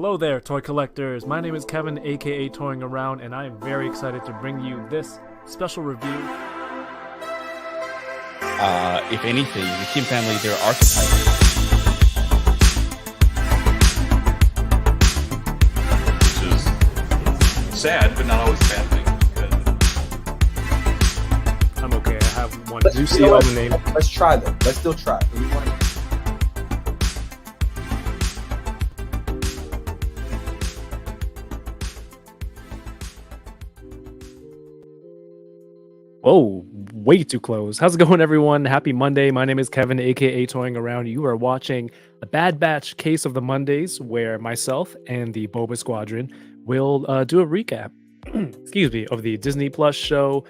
Hello there, toy collectors. My name is Kevin, aka Toying Around, and I am very excited to bring you this special review. If anything, the Kim family, they're archetypes. Which is sad, but not always a bad thing. I'm okay. I have one. Let's, You see all the name. let's try them. Let's still try. We want to- Whoa, way too close. How's it going, everyone? Happy Monday. My name is Kevin, aka Toying Around. You are watching the Bad Batch Case of the Mondays, where myself and the Boba Squadron will do a recap, excuse me, of the Disney Plus show,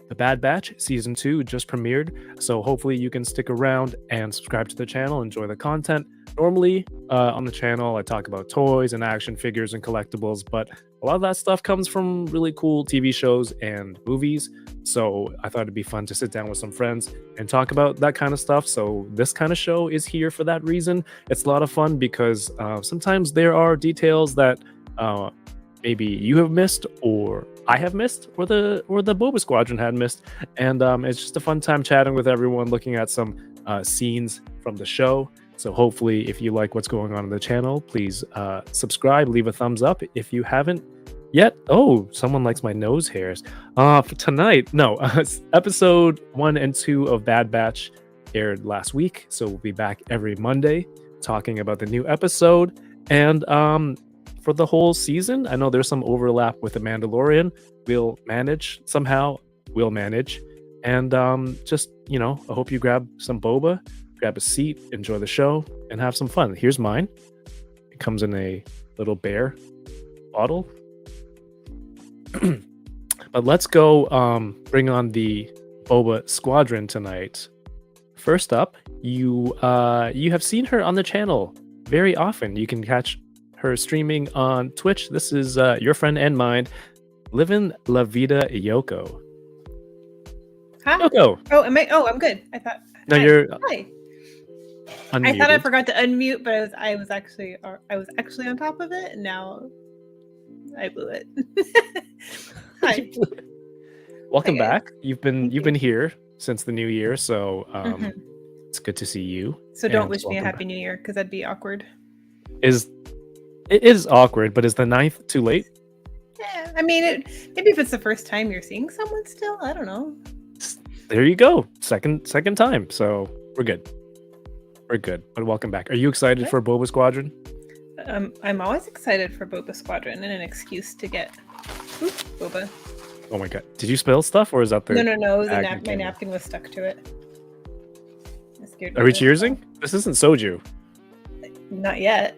The Bad Batch Season 2 just premiered. So hopefully you can stick around and subscribe to the channel, enjoy the content. Normally on the channel, I talk about toys and action figures and collectibles, but a lot of that stuff comes from really cool TV shows and movies. So I thought it'd be fun to sit down with some friends and talk about that kind of stuff. So this kind of show is here for that reason. It's a lot of fun because sometimes there are details that maybe you have missed, or I have missed, or the Boba Squadron had missed, and it's just a fun time chatting with everyone, looking at some scenes from the show. So hopefully, if you like what's going on the channel, please subscribe, leave a thumbs up if you haven't yet. Oh, someone likes my nose hairs. For tonight, no, episode 1 and 2 of Bad Batch aired last week, so we'll be back every Monday talking about the new episode. And for the whole season, I know there's some overlap with The Mandalorian. We'll manage somehow. We'll manage. And just, I hope you grab some boba, grab a seat, enjoy the show, and have some fun. Here's mine. It comes in a little bear bottle. But let's go bring on the Boba Squadron tonight. First up, you have seen her on the channel very often. You can catch her streaming on Twitch. This is your friend and mine, Livin' La Vida Yoko. Huh? Yoko. Oh, am I? Oh, I'm good. I thought. No, hi. you're Hi. unmuted. I thought I forgot to unmute, but I was actually on top of it, and now I blew it. Hi. Welcome Hi, guys. back. You've been here since the new year, so Mhm. it's good to see you. So don't and wish me a welcome happy new year, because that'd be awkward. It is awkward, but is the 9th too late? Yeah, I mean, maybe if it's the first time you're seeing someone, still, I don't know. There you go. Second time. So we're good. We're good. But welcome back. Are you excited Okay. for Boba Squadron? I'm always excited for Boba Squadron and an excuse to get boba. Oh my god. Did you spill stuff, or is that the No. It was bag my container? napkin was stuck to it. It scared me Are we to death. cheersing? This isn't soju. Not yet.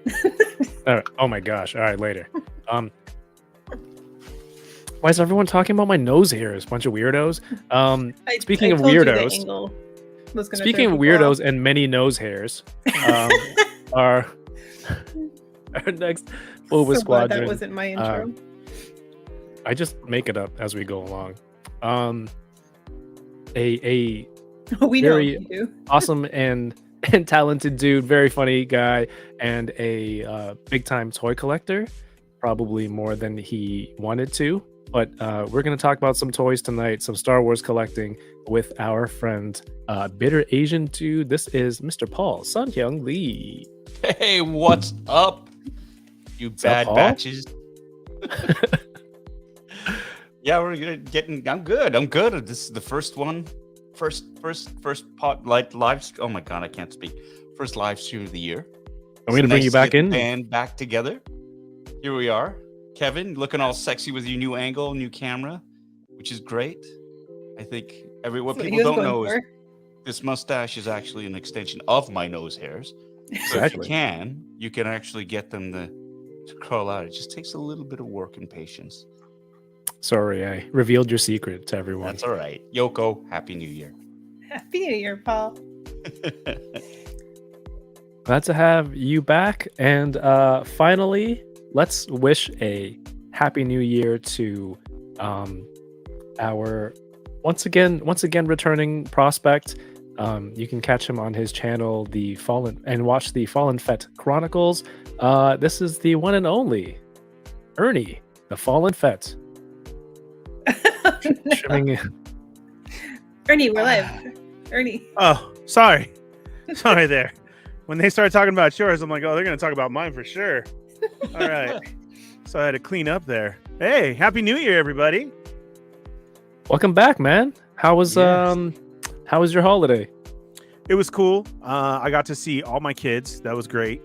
Oh my gosh. All right, later. Why is everyone talking about my nose hairs? Bunch of weirdos. Speaking of told you the weirdos, angle was gonna speaking throw of people weirdos off. and many nose hairs, our next Boba So glad Squadron. that wasn't my intro. I just make it up as we go along. A We know very you do. awesome and talented dude, very funny guy, and a big time toy collector, probably more than he wanted to. But we're going to talk about some toys tonight, some Star Wars collecting with our friend, Bitter Asian Dude. This is Mr. Paul Sun-hyung Lee. Hey, what's up, you up, bad Paul? batches? Yeah, we're getting. I'm good. This is the first one. First pot live. Oh my god, I can't speak. First live stream of the year. I'm going to bring you back in. And back together. Here we are. Kevin, looking all sexy with your new angle, new camera, which is great. I think what That's what he people was don't going know is for. this mustache is actually an extension of my nose hairs. So Exactly. if you can actually get them to curl out. It just takes a little bit of work and patience. Sorry, I revealed your secret to everyone. That's all right. Yoko, Happy New Year. Happy New Year, Paul. Glad to have you back. And finally, let's wish a happy new year to our once again returning prospect, You can catch him on his channel, The Fallen, and watch the Fallen Fett Chronicles. This is the one and only Ernie, the Fallen Fett. Trimming Ernie, we're live. Ernie. Oh, sorry there. When they started talking about yours, I'm like, oh, they're going to talk about mine for sure. All right. So I had to clean up there. Hey, Happy New Year, everybody. Welcome back, man. How was your holiday? It was cool. I got to see all my kids. That was great.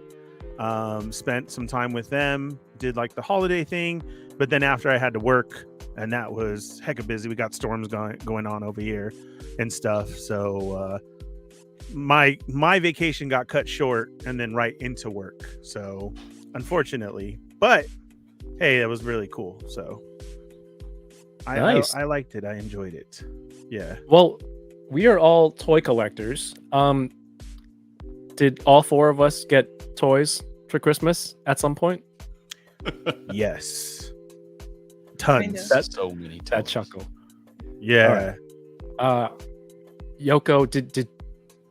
Spent some time with them. Did like the holiday thing. But then after I had to work, and that was hecka busy. We got storms going on over here and stuff. So my vacation got cut short and then right into work. So unfortunately, but hey, that was really cool. So Nice. I liked it. I enjoyed it. Yeah. Well, we are all toy collectors. Did all four of us get toys for Christmas at some point? Yes. Kind Tons. of. That's So many that toys. chuckle. Yeah. Yoko, did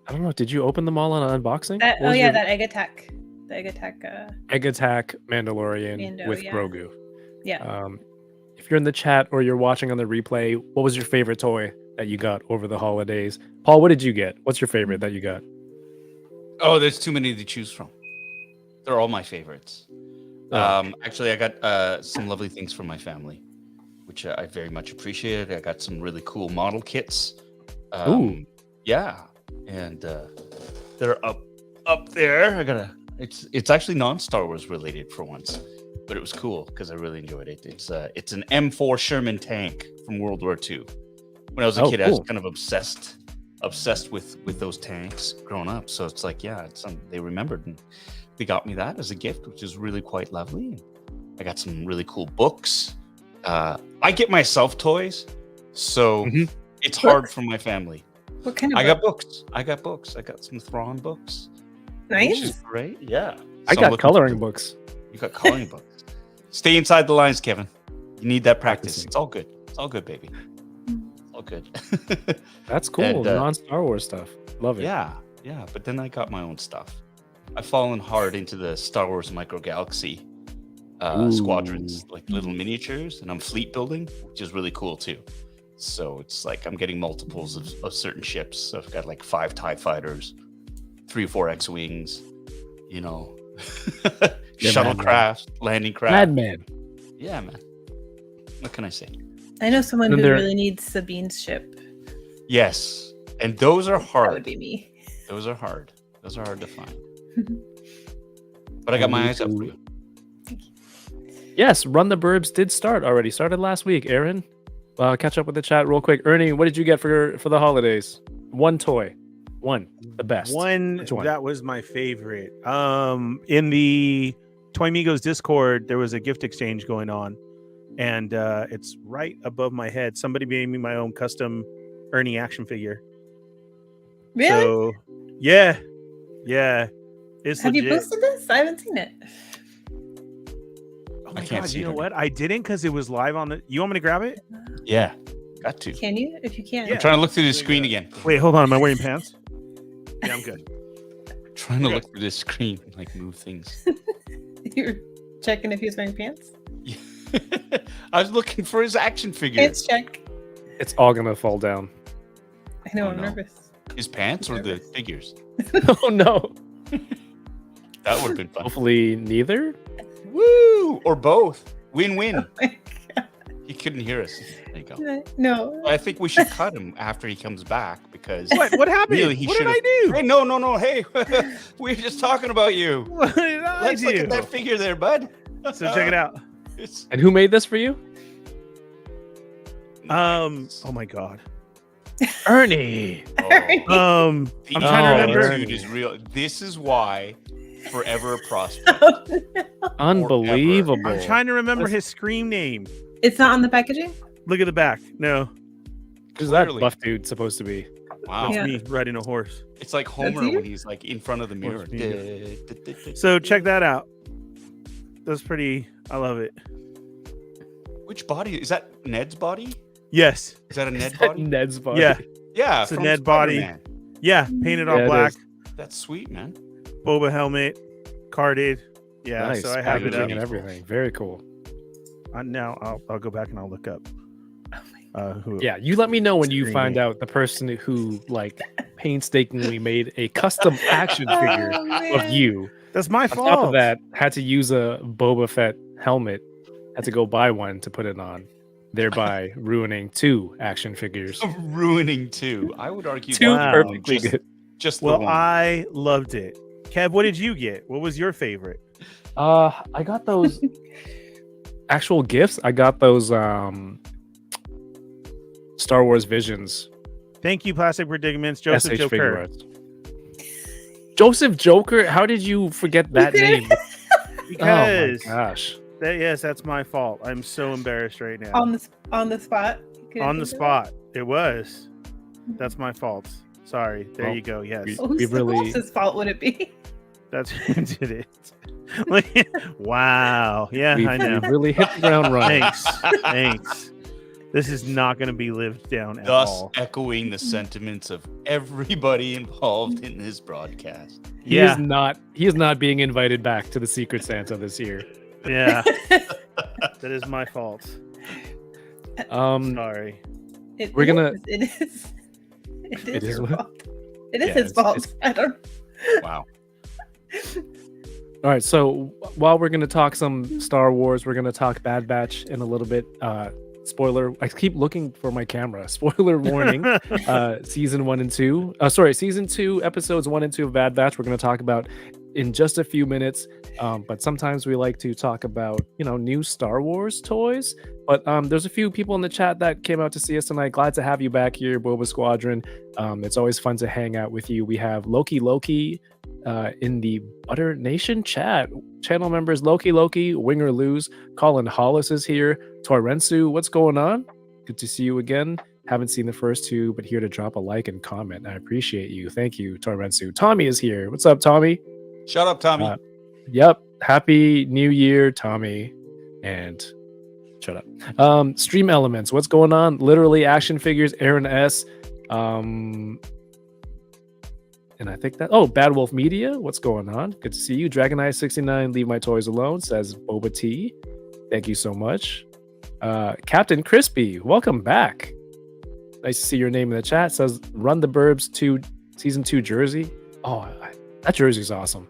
I don't know? Did you open them all on an unboxing? That, What oh was yeah, your that egg attack. The egg attack. Egg Attack Mandalorian Mando, with yeah. Grogu. Yeah. If you're in the chat or you're watching on the replay, what was your favorite toy that you got over the holidays? Paul, what did you get? What's your favorite that you got? Oh, there's too many to choose from. They're all my favorites. Actually, I got some lovely things for my family, which I very much appreciated. I got some really cool model kits. Ooh. Yeah, and they're up there. It's actually non-Star Wars related for once, but it was cool because I really enjoyed it. It's an M4 Sherman tank from World War II. When I was a kid, I was cool. kind of obsessed with those tanks growing up. So it's like, yeah, they remembered and they got me that as a gift, which is really quite lovely. I got some really cool books. I get myself toys, so it's hard for my family. What kind of? I got books. I got some Thrawn books. Which is Nice. great. Yeah. I So I'm got looking coloring forward- books. You got coloring books. Stay inside the lines, Kevin. You need that practice. Practicing. It's all good. It's all good, baby. It's all good. That's cool. And, Non-Star Wars stuff. Love it. yeah. But then I got my own stuff. I've fallen hard into the Star Wars micro galaxy squadrons, like little miniatures, and I'm fleet building, which is really cool too. So it's like I'm getting multiples of certain ships. So I've got like 5 TIE fighters, 3 or 4 X-wings, you know, Yeah, shuttlecraft, landing craft. Madman. Yeah, man. What can I say? I know someone And who they're- really needs Sabine's ship. Yes, and those are That hard. would be me. Those are hard. Those are hard to find. But I got my eyes up for you. Yes, Run the Burbs did start already. Started last week. Aaron, catch up with the chat real quick. Ernie, what did you get for the holidays? One toy. One. The best. One Which one? that was my favorite. In the Toy Migos Discord, there was a gift exchange going on, and it's right above my head. Somebody made me my own custom Ernie action figure. Really? So, yeah, it's Have legit. you posted this? I haven't seen it. Oh I my can't god! see You know it. what? I didn't because it was live on the. You want me to grab it? Yeah, got to. Can you? If you can. Yeah. I'm trying to look through the screen again. Wait, hold on. Am I wearing pants? Yeah, I'm good. Trying to look through this screen, and, like move things. You're checking if he's wearing pants. I was looking for his action figure. Pants check. It's all gonna fall down. I know. Oh, I'm no. nervous. His pants or the figures? Oh no. That would have been fun. Hopefully neither. Woo! Or both. Win-win. Oh my He couldn't hear us. There you go. God. No. I think we should cut him after he comes back because What happened? really he what should did have. I do? Hey, no. Hey, we were just talking about you. What did I Let's do? look at that figure there, bud. So check it out. It's And who made this for you? Oh my god. Ernie. Oh. I'm The trying to remember. attitude is real. This is why forever a prospect. Unbelievable. I'm trying to remember his scream name. It's not on the packaging. Look at the back. No, Who's that Clearly. buff dude supposed to be? Wow. it's Yeah. me riding a horse. It's like Homer you? when he's like in front of the mirror. Horse So check that out. That's pretty. I love it. Which body is that? Ned's body? Yes. Is that a Ned Is that body? Ned's body. Yeah. Yeah, It's a from Ned body. Spider-Man. Yeah, painted all Yeah, it black. is. That's sweet, man. Boba helmet, carded. Yeah, Nice. so I have it Packaging up. and everything. Very cool. Now I'll go back and I'll look up. Who? Yeah, you let me know when you find Screaming. out the person who like painstakingly made a custom action figure Oh, of man. you. That's my On fault. top of that, had to use a Boba Fett helmet. Had to go buy one to put it on, thereby ruining 2 action figures. Ruining 2. I would argue 2 Wow. perfectly just, good. just the Well, one. I loved it. Kev, what did you get? What was your favorite? I got those actual gifts. I got those Star Wars Visions Thank you, Plastic Predicaments, Joseph SH figure Joker. arts. Joseph Joker? How did you forget that name? Because Oh my gosh. yes, that's my fault. I'm so embarrassed right now. On the spot. You couldn't On the think of spot. It was. That's my fault. Sorry. There Well, you go. Yes. it? We really- Whose fault would it be? That's who did it. Like, wow. Yeah, We I know. really hit the ground running. Thanks. Thanks. This is not going to be lived down at Thus all. echoing the sentiments of everybody involved in this broadcast. He Yeah. is not being invited back to the Secret Santa this year. Yeah. That is my fault. Sorry. We're gonna- It is. It is your what? fault. It is Yeah, his fault. it's- I don't. Wow. All right, so while we're going to talk some Star Wars, we're going to talk Bad Batch in a little bit. Spoiler, I keep looking for my camera. Spoiler warning. Season 1 and 2. Season 2, episodes 1 and 2 of Bad Batch. We're going to talk about in just a few minutes. But sometimes we like to talk about, new Star Wars toys. But there's a few people in the chat that came out to see us tonight. Glad to have you back here, Boba Squadron. It's always fun to hang out with you. We have Loki in the Butter Nation chat. Channel members Loki, Wing or Lose, Colin Hollis is here. Torensu, what's going on? Good to see you again. Haven't seen the first 2, but here to drop a like and comment. I appreciate you. Thank you, Torensu. Tommy is here. What's up, Tommy? Shut up, Tommy. Yep. Happy New Year, Tommy. And shut up. Stream Elements, what's going on? Literally action figures, Aaron S. And I think that Bad Wolf Media, what's going on? Good to see you. Dragon Eye 69, leave my toys alone, says Boba T. Thank you so much. Captain Crispy, welcome back. Nice to see your name in the chat. Says Run the Burbs 2 Season 2 jersey. Oh, that jersey's awesome.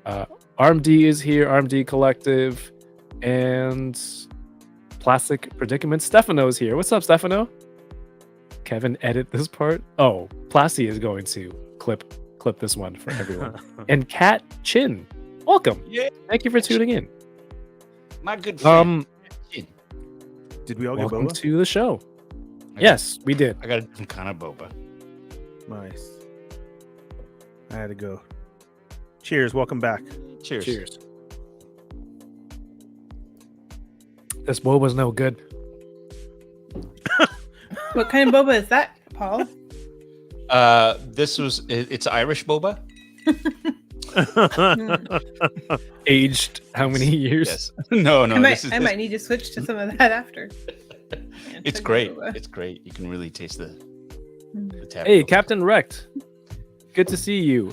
RMD is here, RMD Collective, and Plastic Predicament. Stefano's here. What's up, Stefano? Kevin, edit this part. Oh, Plasty is going to clip this one for everyone. And Kat Chin, welcome. Yeah. Thank you for tuning in. My good friend. Did we all get Welcome Boba? to the show. Yes, we did. I got a different kind of boba. Nice. I had to go. Cheers. Welcome back. Cheers. Cheers. This boba's no good. What kind of boba is that, Paul? It's Irish boba. Aged how many years? Yes. No. I might need to switch to some of that after. Yeah, It's chug great. boba. It's great. You can really taste the tap. Hey, Captain Wrecked. Good to see you.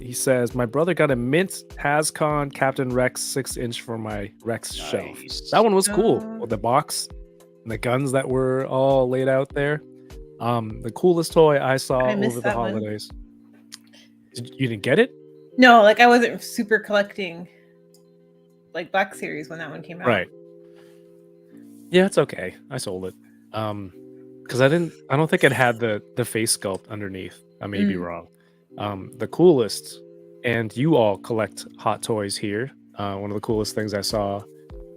He says, my brother got a mint Hazcon Captain Rex 6-inch for my Rex shelf. Nice. That one was cool Oh. with the box and the guns that were all laid out there. The coolest toy I saw I missed over the that one. holidays. You didn't get it? No, like I wasn't super collecting like Black Series when that one came out. Right. Yeah, it's okay. I sold it. Because I don't think it had the face sculpt underneath. I may be wrong. The coolest, and you all collect hot toys here. One of the coolest things I saw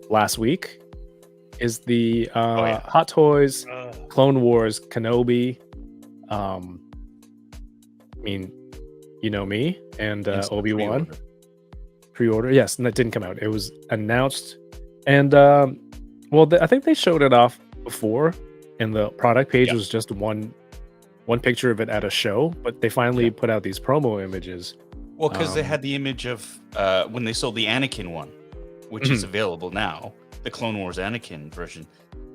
last week is the yeah. Hot Toys Clone Wars Kenobi. I mean, you know me and Instant Obi-Wan pre-order. pre-order. Yes, and that didn't come out. It was announced, and I think they showed it off before, and the product page was just one picture of it at a show, but they finally put out these promo images. Well, because they had the image of when they sold the Anakin one, which is available now, the Clone Wars Anakin version.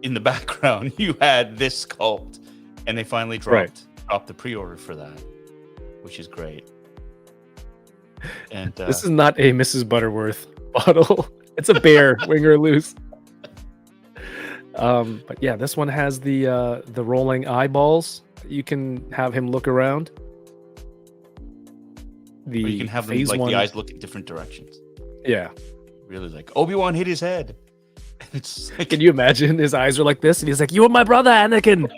In the background, you had this sculpt, and they finally dropped dropped the pre-order for that, which is great. And This is not a Mrs. Butterworth bottle. It's a bear, wing or loose. But yeah, this one has the rolling eyeballs. You can have him look around. or you can have them phase like one, the eyes look in different directions. Yeah. Really, like Obi-Wan hit his head. It's like, Can you imagine? His eyes are like this, and he's like, "You are my brother, Anakin."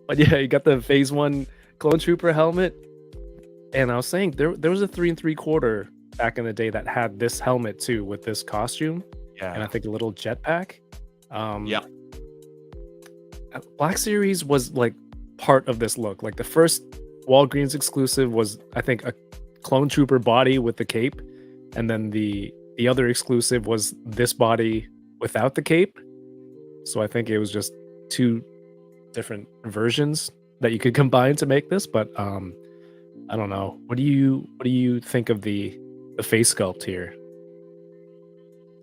But yeah, you got the phase one clone trooper helmet. And I was saying there was a 3 3/4 back in the day that had this helmet too, with this costume and I yeah, think a little jetpack. Yeah. Black Series was like part of this look. Like the first Walgreens exclusive was, I think, a clone trooper body with the cape, and then the other exclusive was this body without the cape. So I think it was just 2 different versions that you could combine to make this. But I don't know. What do you think of the face sculpt here?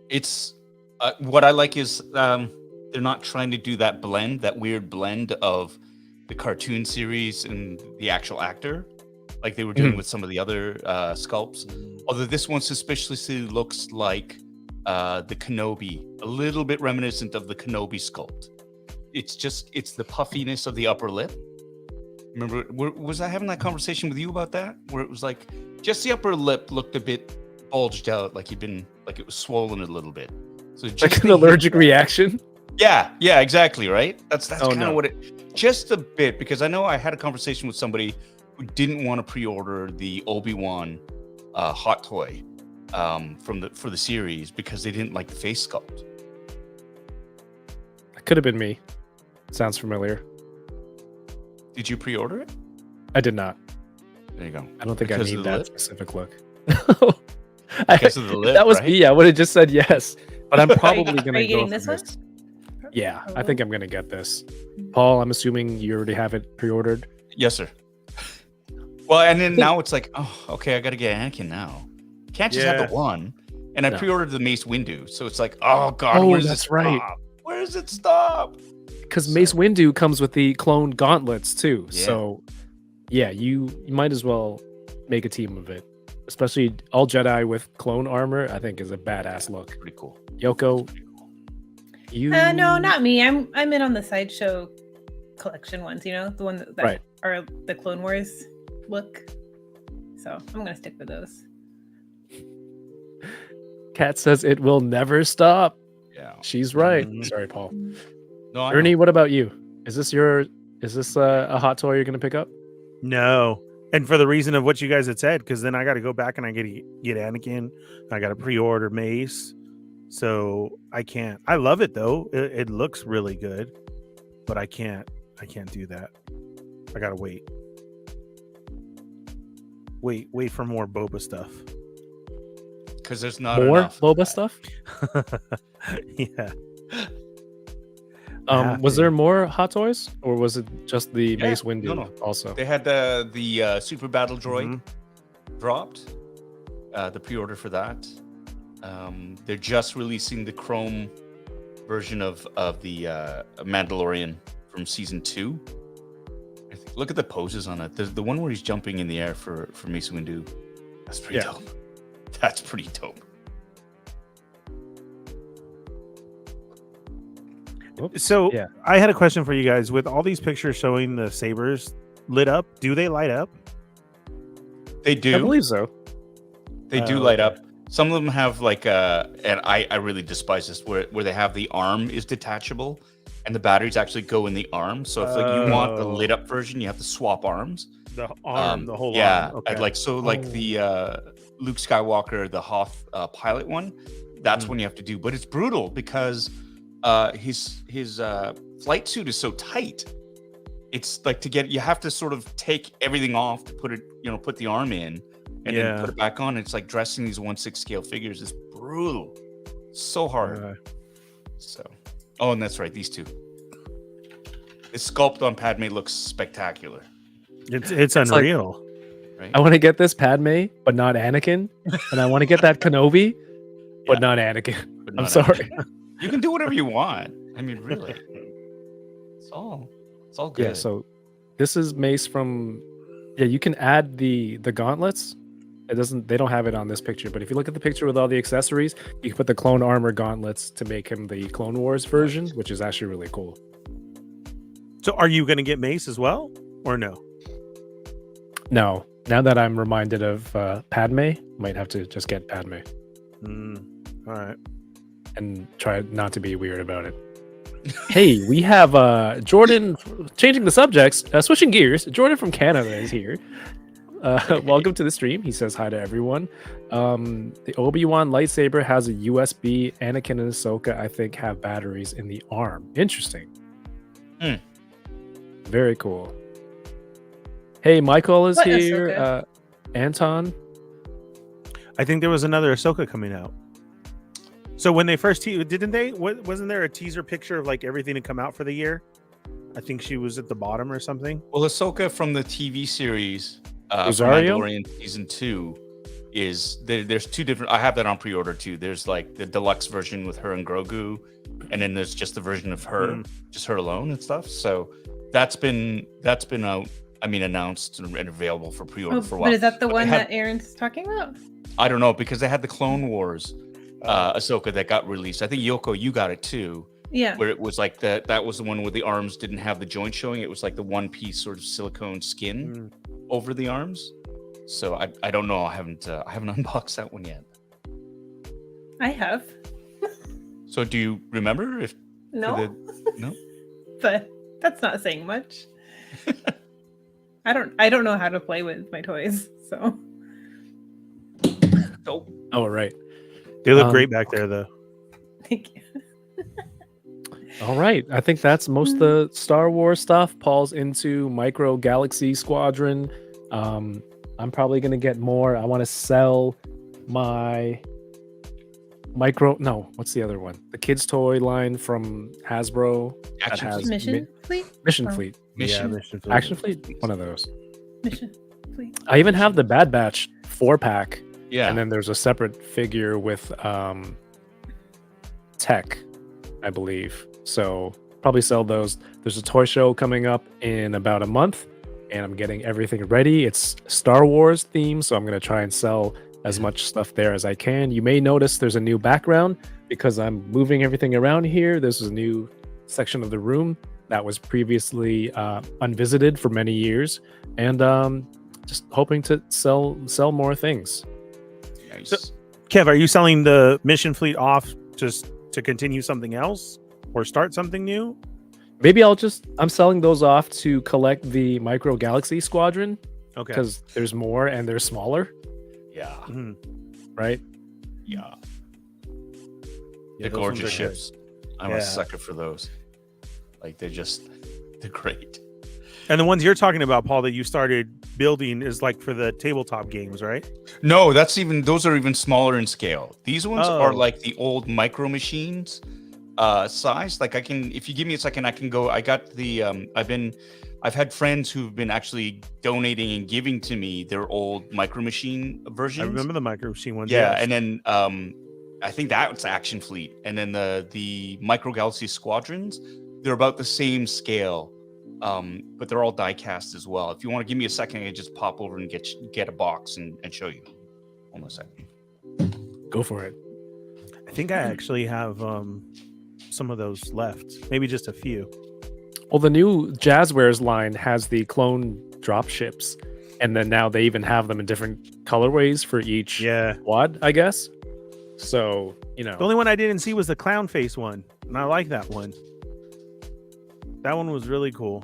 it's what I like is they're not trying to do that blend, that weird blend of the cartoon series and the actual actor, like they were doing with some of the other sculpts. Although this one suspiciously looks like the Kenobi, a little bit reminiscent of the Kenobi sculpt. It's the puffiness of the upper lip. Remember, was I having that conversation with you about that? Where it was like just the upper lip looked a bit bulged out, like it was swollen a little bit. So just Like an the- allergic reaction? Yeah, exactly, right? That's Oh, kind of no. what it. Just a bit, because I know I had a conversation with somebody who didn't want to pre-order the Obi-Wan hot toy for the series because they didn't like the face sculpt. That could have been me. Sounds familiar. Did you pre-order it? I did not. There you go. I don't think Because I of need the that lip? specific look. Because of the lip, that was right? me. I would have just said yes, but I'm Are probably you gonna go getting for this one? Yeah, I think I'm gonna get this. Paul, I'm assuming you already have it pre-ordered. Yes, sir. Well, and then now it's like, oh, okay, I got to get Anakin now. Can't just have Yeah. the one. And I No. pre-ordered the Mace Windu, so it's like, oh god, Oh, where does that's it right. stop? Where does it stop? Because Mace Windu comes with the clone gauntlets too. Yeah. So yeah, you might as well make a team of it. Especially all Jedi with clone armor, I think is a badass look. Pretty cool. Yoko, you No, not me. I'm in on the sideshow collection ones. You know, the one that Right. are the Clone Wars look. So I'm gonna stick with those. Kat says it will never stop. Yeah. She's right. Mhm. Sorry, Paul. No, I Ernie, know. what about you? Is this a hot toy you're gonna pick up? No. And for the reason of what you guys had said, because then I got to go back and I got to get Anakin. I got to pre-order Mace. So I can't. I love it though. It looks really good, but I can't do that. I got to wait. Wait for more Boba stuff. Because there's not More enough. Boba stuff? Yeah. Was there more hot toys, or was it just the Yeah, Mace Windu no. also? They had the Super Battle Droid Mm-hmm. dropped, the pre-order for that. They're just releasing the Chrome version of the Mandalorian from season 2. I think, look at the poses on it. The one where he's jumping in the air for Mace Windu. That's pretty Yeah. dope. That's pretty dope. So Yeah. I had a question for you guys. With all these pictures showing the sabers lit up, do they light up? They I do. believe so. They do light up. Some of them have like and I really despise this, where they have the arm is detachable and the batteries actually go in the arm. So if like you want the Oh. lit up version, you have to swap arms. The arm, the whole yeah, arm. Okay. and like the Luke Skywalker, the Hoth pilot one, that's when you have to do. But it's brutal because his flight suit is so tight. It's like you have to sort of take everything off to put it, put the arm in and then put it back on. It's like dressing these 1/6 scale figures is brutal, so hard. So, oh, and that's right, these two. The sculpt on Padme looks spectacular, It's like- unreal. right? I want to get this Padme, but not Anakin, and I want to get that Kenobi, but Yeah. not Anakin. But I'm not sorry. You can do whatever you want. I mean, really. It's all good. Yeah, so this is Mace from. Yeah, you can add the gauntlets. They don't have it on this picture, but if you look at the picture with all the accessories, you can put the clone armor gauntlets to make him the Clone Wars version, which is actually really cool. So are you going to get Mace as well, or no? No, now that I'm reminded of Padme, might have to just get Padme All right. and try not to be weird about it. Hey, we have Jordan, changing the subjects, switching gears. Jordan from Canada is here. Welcome to the stream. He says hi to everyone. The Obi-Wan lightsaber has a USB. Anakin and Ahsoka, I think, have batteries in the arm. Interesting. Very cool. Hey, Michael is What here. Ahsoka? Anton. I think there was another Ahsoka coming out. So when they first didn't they? Wasn't there a teaser picture of like everything to come out for the year? I think she was at the bottom or something. Well, Ahsoka from the TV series, from Rosario? Mandalorian season 2, is there's two different. I have that on pre-order too. There's like the deluxe version with her and Grogu, and then there's just the version of her, just her alone and stuff. So that's been out. I mean, announced and available for pre-order for a while. But is that the But one they had- that Aaron's talking about? I don't know, because they had the Clone Wars Ahsoka that got released. I think Yoko, you got it too. Yeah. Where it was like that was the one where the arms didn't have the joint showing. It was like the one piece sort of silicone skin over the arms. So I don't know. I haven't unboxed that one yet. I have. So do you remember if No. no? But that's not saying much. I don't know how to play with my toys, so Oh, Oh, right. They look great back there, though. thank you. All right. I think that's most of the Star Wars stuff. Paul's into Micro Galaxy Squadron. I'm probably going to get more. I want to sell my what's the other one? The kids' toy line from Hasbro. that Action has Fleet? Mission Fleet? Mission Oh. Fleet. Mission. Yeah, Mission Fleet. Action Fleet? One of those. Mission Fleet. I even have the Bad Batch 4-pack. Yeah. And then there's a separate figure with tech, I believe. So probably sell those. There's a toy show coming up in about a month, and I'm getting everything ready. It's Star Wars themed, so I'm going to try and sell as much stuff there as I can. You may notice there's a new background because I'm moving everything around here. This is a new section of the room that was previously unvisited for many years, and just hoping to sell more things. Nice. So- Kev, are you selling the Mission Fleet off just to continue something else or start something new? Maybe I'm selling those off to collect the Micro Galaxy Squadron Okay. because there's more and they're smaller, yeah. Mhm. right? Yeah. Yeah, They're those ones gorgeous are good. ships. I'm Yeah. a sucker for those. Like they're great. And the ones you're talking about, Paul, that you started building is like for the tabletop games, right? No, those are even smaller in scale. These ones are Oh. like the old micro machines size. Like if you give me a second, I can go. I got the I've had friends who've been actually donating and giving to me their old micro machine versions. I remember the micro machine ones. Yeah, yes. and then I think that's Action Fleet, and then the Micro Galaxy Squadrons, they're about the same scale, but they're all die cast as well. If you want to give me a second, I can just pop over and get a box and show you. Hold on a second. Go for it. I think I actually have some of those left, maybe just a few. Well, the new Jazzwares line has the clone drop ships, and then now they even have them in different colorways for each Yeah. quad, I guess. So, The only one I didn't see was the clown face one, and I like that one. That one was really cool.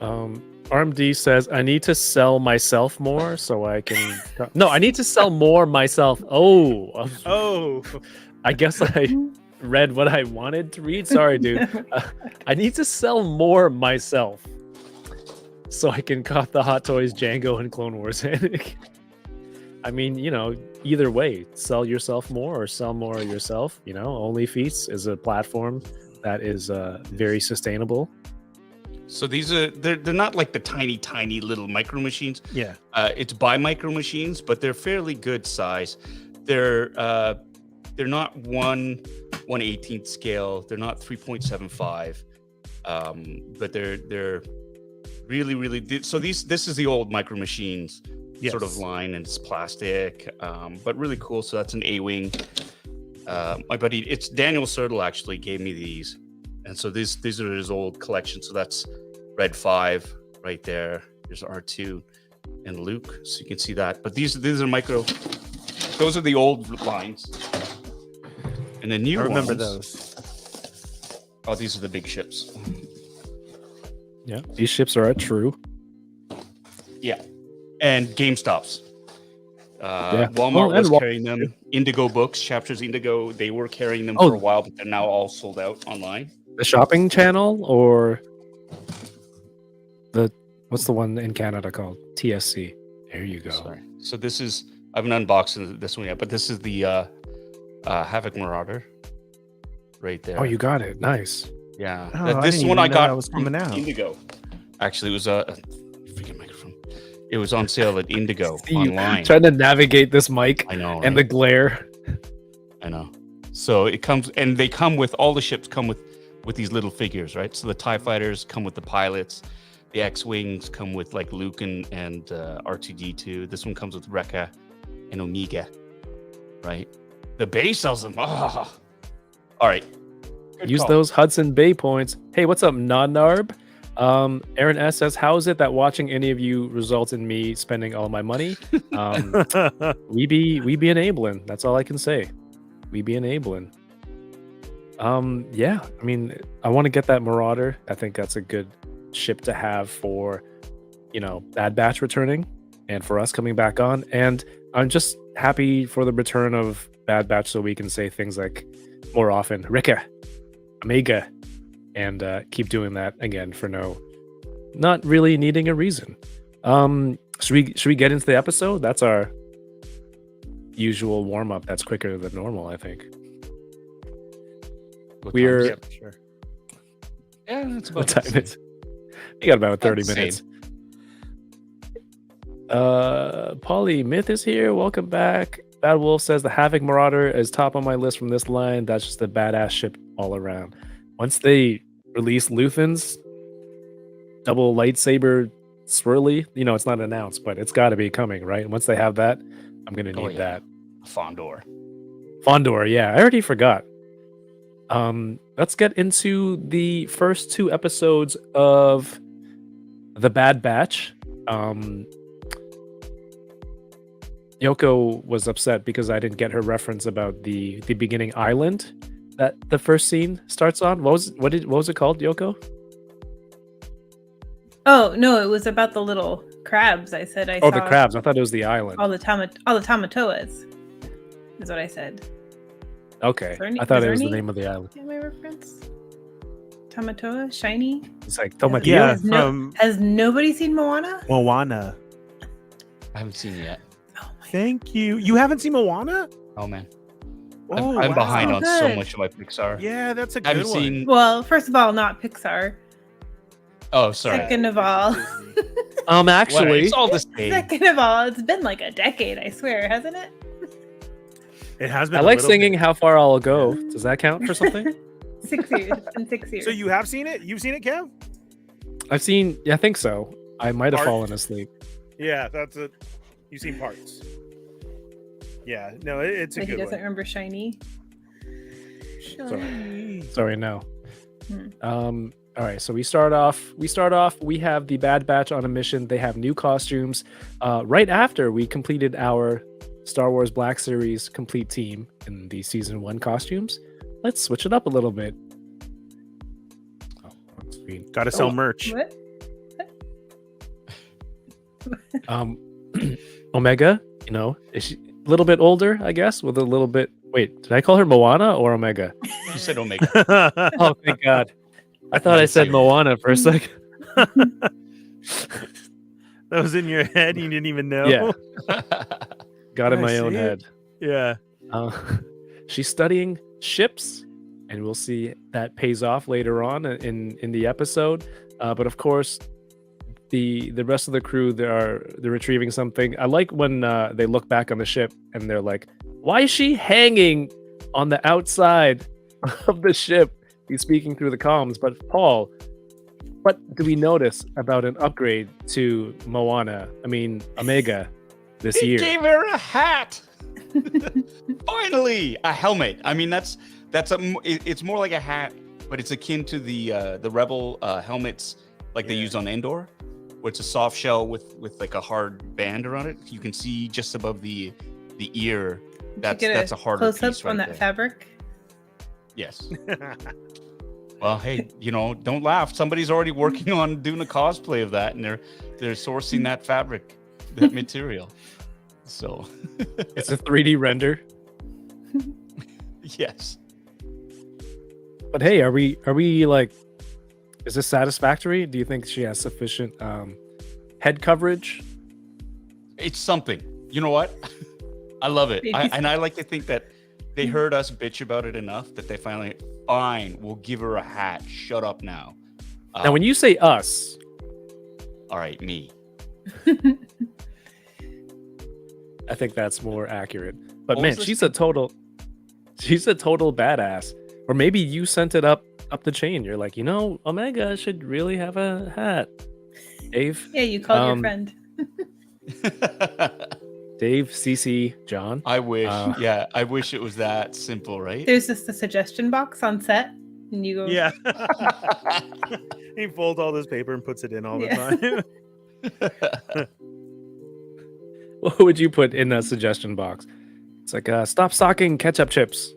RMD says, I need to sell myself more so I can. No, I need to sell more myself. Oh, Oh, I guess I read what I wanted to read. Sorry, dude. I need to sell more myself so I can cop the Hot Toys Django and Clone Wars. I mean, either way, sell yourself more or sell more yourself. OnlyFeast is a platform that is very sustainable. So these they're not like the tiny little micro machines. yeah. It's by micro machines, but they're fairly good size. They're not 1/18th scale. They're not 3.75. but they're really. So this is the old Micro Machines sort of Yes. line, and it's plastic, but really cool. So that's an A-wing. My buddy, it's Daniel Sertle actually gave me these, and so these are his old collection. So that's Red 5 right there. There's R2 and Luke, so you can see that. But these are micro. Those are the old lines, and the new I remember ones, those. Oh, these are the big ships. Yeah, these ships are true. Yeah, and GameStops. Yeah. Walmart and was Wal- carrying them. Indigo Books, Chapters Indigo, they were carrying them Oh. for a while, but they're now all sold out online. The shopping channel or what's the one in Canada called? TSC. There you go. Sorry. So this is, I haven't unboxed this one yet, but this is the Havoc Marauder right there. Oh, you got it. Nice. Yeah. Oh, I This didn't one even I know got that was coming from out. Indigo. Actually, it was a freaking microphone. It was on sale at Indigo See you online. trying to navigate this mic I know. and the right? glare. I know. So it comes, and they come with, all the ships come with these little figures, right? So the TIE fighters come with the pilots. The X-Wings come with like Luke and R2-D2. This one comes with Rekka and Omega, right? The Bay sells them. Oh. All right. Good Use call. those Hudson Bay points. Hey, what's up, Nonarb? Aaron S says, how is it that watching any of you results in me spending all my money? We be enabling. That's all I can say. We be enabling. Yeah, I mean, I want to get that Marauder. I think that's a good ship to have for, Bad Batch returning and for us coming back on. And I'm just happy for the return of Bad Batch so we can say things like more often, Rika, Omega, and keep doing that again for not really needing a reason. Should we get into the episode? That's our usual warm up. That's quicker than normal, I think. What We're- time is it? Sure. Yeah, it's What about time is it? We got about 30 About the minutes. Polly Myth is here. Welcome back. Bad Wolf says the Havoc Marauder is top on my list from this line. That's just a badass ship all around. Once they release Luthen's double lightsaber swirly, it's not announced, but it's got to be coming, right? Once they have that, I'm gonna need Oh, yeah. that. Fondor. Fondor, yeah, I already forgot. Let's get into the first 2 episodes of The Bad Batch. Yoko was upset because I didn't get her reference about the beginning island that the first scene starts on. What was it called, Yoko? Oh no, it was about the little crabs. I said I Oh, saw the crabs. I thought it was the island. all the Tamatoas. Is what I said. Okay, Ernie- I thought is it was the Ernie- name of the island. Get my reference? Tamatoa, shiny. It's like Tomatillo. Yeah, Has no- from Has nobody seen Moana? Moana. I haven't seen it yet. Oh my Thank you. You haven't seen Moana? Oh man, Oh, I'm behind wow. on so Good. much of my Pixar. Yeah, that's a I good haven't one. seen. Well, first of all, not Pixar. Oh, sorry. Second of all, What? Actually, It's all the same. second of all, it's been like a decade, I swear, hasn't it? It has been. I a like little singing bit. "How Far I'll Go." Does that count for something? 6 years. It's been 6 years. So you have seen it? You've seen it, Kev? I've seen. Yeah, I think so. I might have Art- fallen asleep. Yeah, that's it. You've seen parts. Yeah, no, it's a But he good doesn't one. remember shiny. Sorry, no. Hmm. All right, so we start off. We have the Bad Batch on a mission. They have new costumes. Right after we completed our Star Wars Black Series complete team in the season 1 costumes, let's switch it up a little bit. Oh, on screen. Got to sell Oh. merch. What? Omega, is she a little bit older? I guess with a little bit. Wait, did I call her Moana or Omega? You said Omega. Oh, thank God. I thought I said Moana for a second. That was in your head. You didn't even know. Yeah. Got in I my own see it. head. Yeah. She's studying ships, and we'll see that pays off later on in the episode. But of course, the rest of the crew they're retrieving something. I like when they look back on the ship and they're like, "Why is she hanging on the outside of the ship?" He's speaking through the comms, but Paul, what do we notice about an upgrade to Omega this He year? gave her a hat. Finally, a helmet. I mean, it's more like a hat, but it's akin to the Rebel helmets like they use on Endor, where it's a soft shell with like a hard band around it. You can see just above the ear. That's a harder close piece up right on that there. fabric. Yes. Well, hey, don't laugh. Somebody's already working on doing a cosplay of that, and they're sourcing that fabric, that material. So It's a 3D render. yes. But hey, are we like, is this satisfactory? Do you think she has sufficient head coverage? It's something. You know what? I love it. And I like to think that they heard us bitch about it enough that they finally, fine, we'll give her a hat. Shut up now. Now, when you say us, all right, me. I think that's more accurate. But What man, was this she's a total badass. Or maybe you sent it up the chain. You're like, Omega should really have a hat. Dave? Yeah, you called your friend. Dave, CC, John. I wish. I wish it was that simple, right? There's just a suggestion box on set, and you go. Yeah. He folds all this paper and puts it in all the time. What would you put in the suggestion box? It's like, stop stocking ketchup chips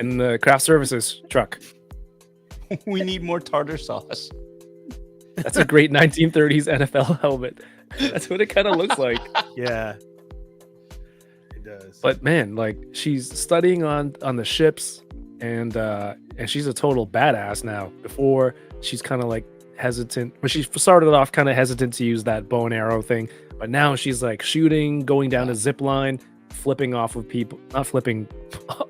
in the craft services truck. We need more tartar sauce. That's a great 1930s NFL helmet. That's what it kind of looks like. Yeah. It does. But man, like, she's studying on the ships, and she's a total badass now. Before, she's kind of like hesitant. Well, she started off kind of hesitant to use that bow and arrow thing, but now she's like shooting, going down a zip line, flipping off of people, not flipping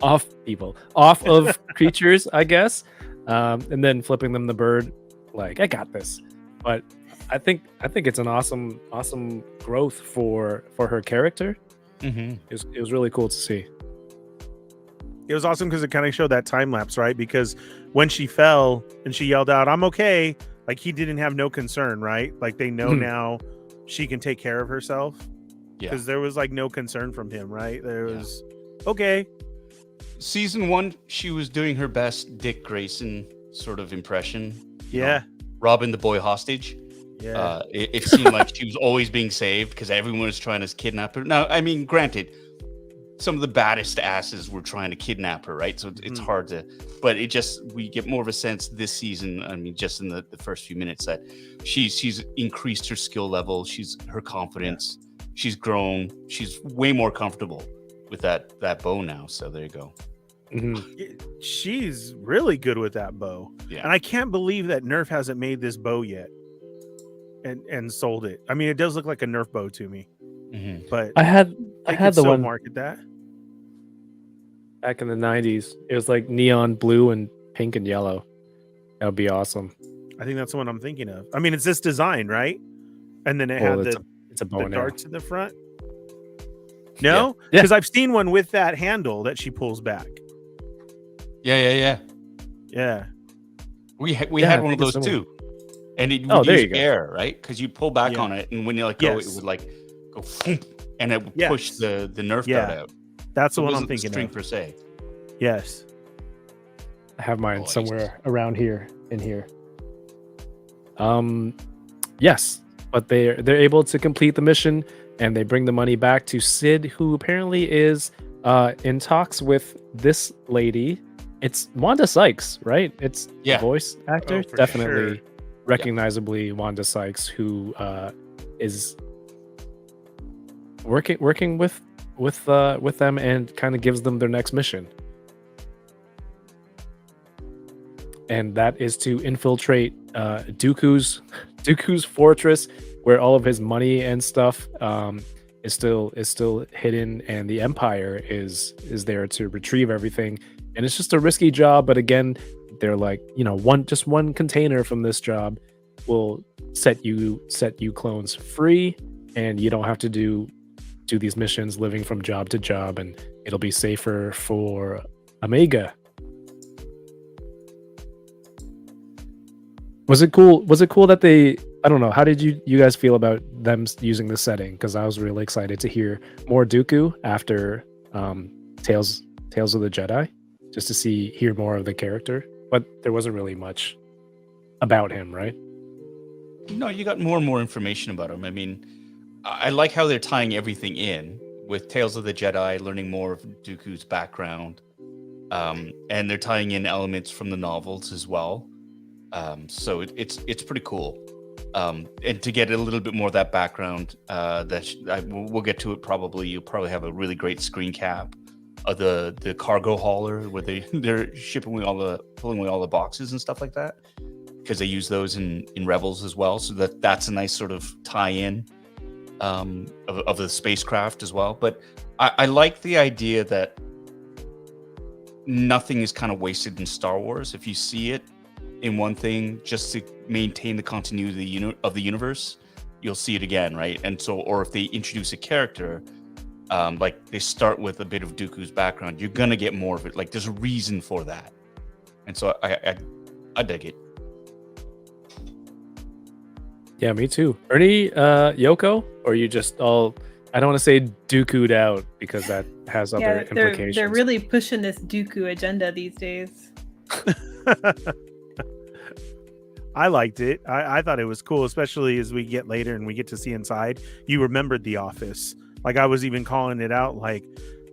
off people, off of creatures, I guess, and then flipping them the bird. Like, I got this. But I think it's an awesome growth for her character. Mm-hmm. It was really cool to see. It was awesome because it kind of showed that time lapse, right? Because when she fell and she yelled out, "I'm okay," like, he didn't have no concern, right? Like, they know now she can take care of herself. Yeah. Because there was like no concern from him, right? There was okay. Season 1, she was doing her best Dick Grayson sort of impression. Yeah. Robbing the boy hostage. Yeah. It seemed like she was always being saved because everyone was trying to kidnap her. Now, I mean, granted, some of the baddest asses were trying to kidnap her, right? So it's hard to, but we get more of a sense this season. I mean, just in the first few minutes, that she's increased her skill level. Her confidence. She's grown. She's way more comfortable with that bow now. So there you go. Mm-hmm. She's really good with that bow. Yeah. And I can't believe that Nerf hasn't made this bow yet and sold it. I mean, it does look like a Nerf bow to me. Mm-hmm. But I had the so one market that back in the 90s. It was like neon blue and pink and yellow. That would be awesome. I think that's the one I'm thinking of. I mean, it's this design, right? And then it had it's a bow the and arrow. darts in the front. No, Yeah. because I've seen one with that handle that she pulls back. Yeah. Yeah. We I had one think of it's those similar. too, and it would there use you go. air, right? Because you pull back on it, and when you let go, it Yes. would like go, and it would Yes. push the Nerf dart out. That's So the it one I'm wasn't the thinking string of. per se. Yes. I have mine Boys. somewhere around here in here. Yes, but they're able to complete the mission, and they bring the money back to Sid, who apparently is in talks with this lady. It's Wanda Sykes, right? It's the voice actor, for definitely sure. recognizably Wanda Sykes, who is working with them and kind of gives them their next mission. And that is to infiltrate Dooku's fortress, where all of his money and stuff is still hidden, and the Empire is there to retrieve everything. And it's just a risky job, but again, they're like, one container from this job will set you clones free, and you don't have to do these missions living from job to job, and it'll be safer for Omega. Was it cool? Was it cool that they? I don't know. How did you guys feel about them using the setting? Because I was really excited to hear more Dooku after Tales of the Jedi, just to hear more of the character. But there wasn't really much about him, right? No, you got more and more information about him. I mean, I like how they're tying everything in with Tales of the Jedi, learning more of Dooku's background, and they're tying in elements from the novels as well. So it's pretty cool. And to get a little bit more of that background, we'll get to it probably. You'll probably have a really great screen cap of the cargo hauler where they're pulling away all the boxes and stuff like that, because they use those in Rebels as well. So that's a nice sort of tie-in of the spacecraft as well. But I like the idea that nothing is kind of wasted in Star Wars. If you see it in one thing just to maintain the continuity of the universe, you'll see it again, right? And so, or if they introduce a character, like they start with a bit of Dooku's background, you're gonna get more of it. Like there's a reason for that, and so I dig it. Yeah, me too. Ernie, Yoko, or you just all? I don't want to say Dooku'd out because that has other implications. They're really pushing this Dooku agenda these days. I liked it. I thought it was cool, especially as we get later and we get to see inside. You remembered the office. Like I was even calling it out like,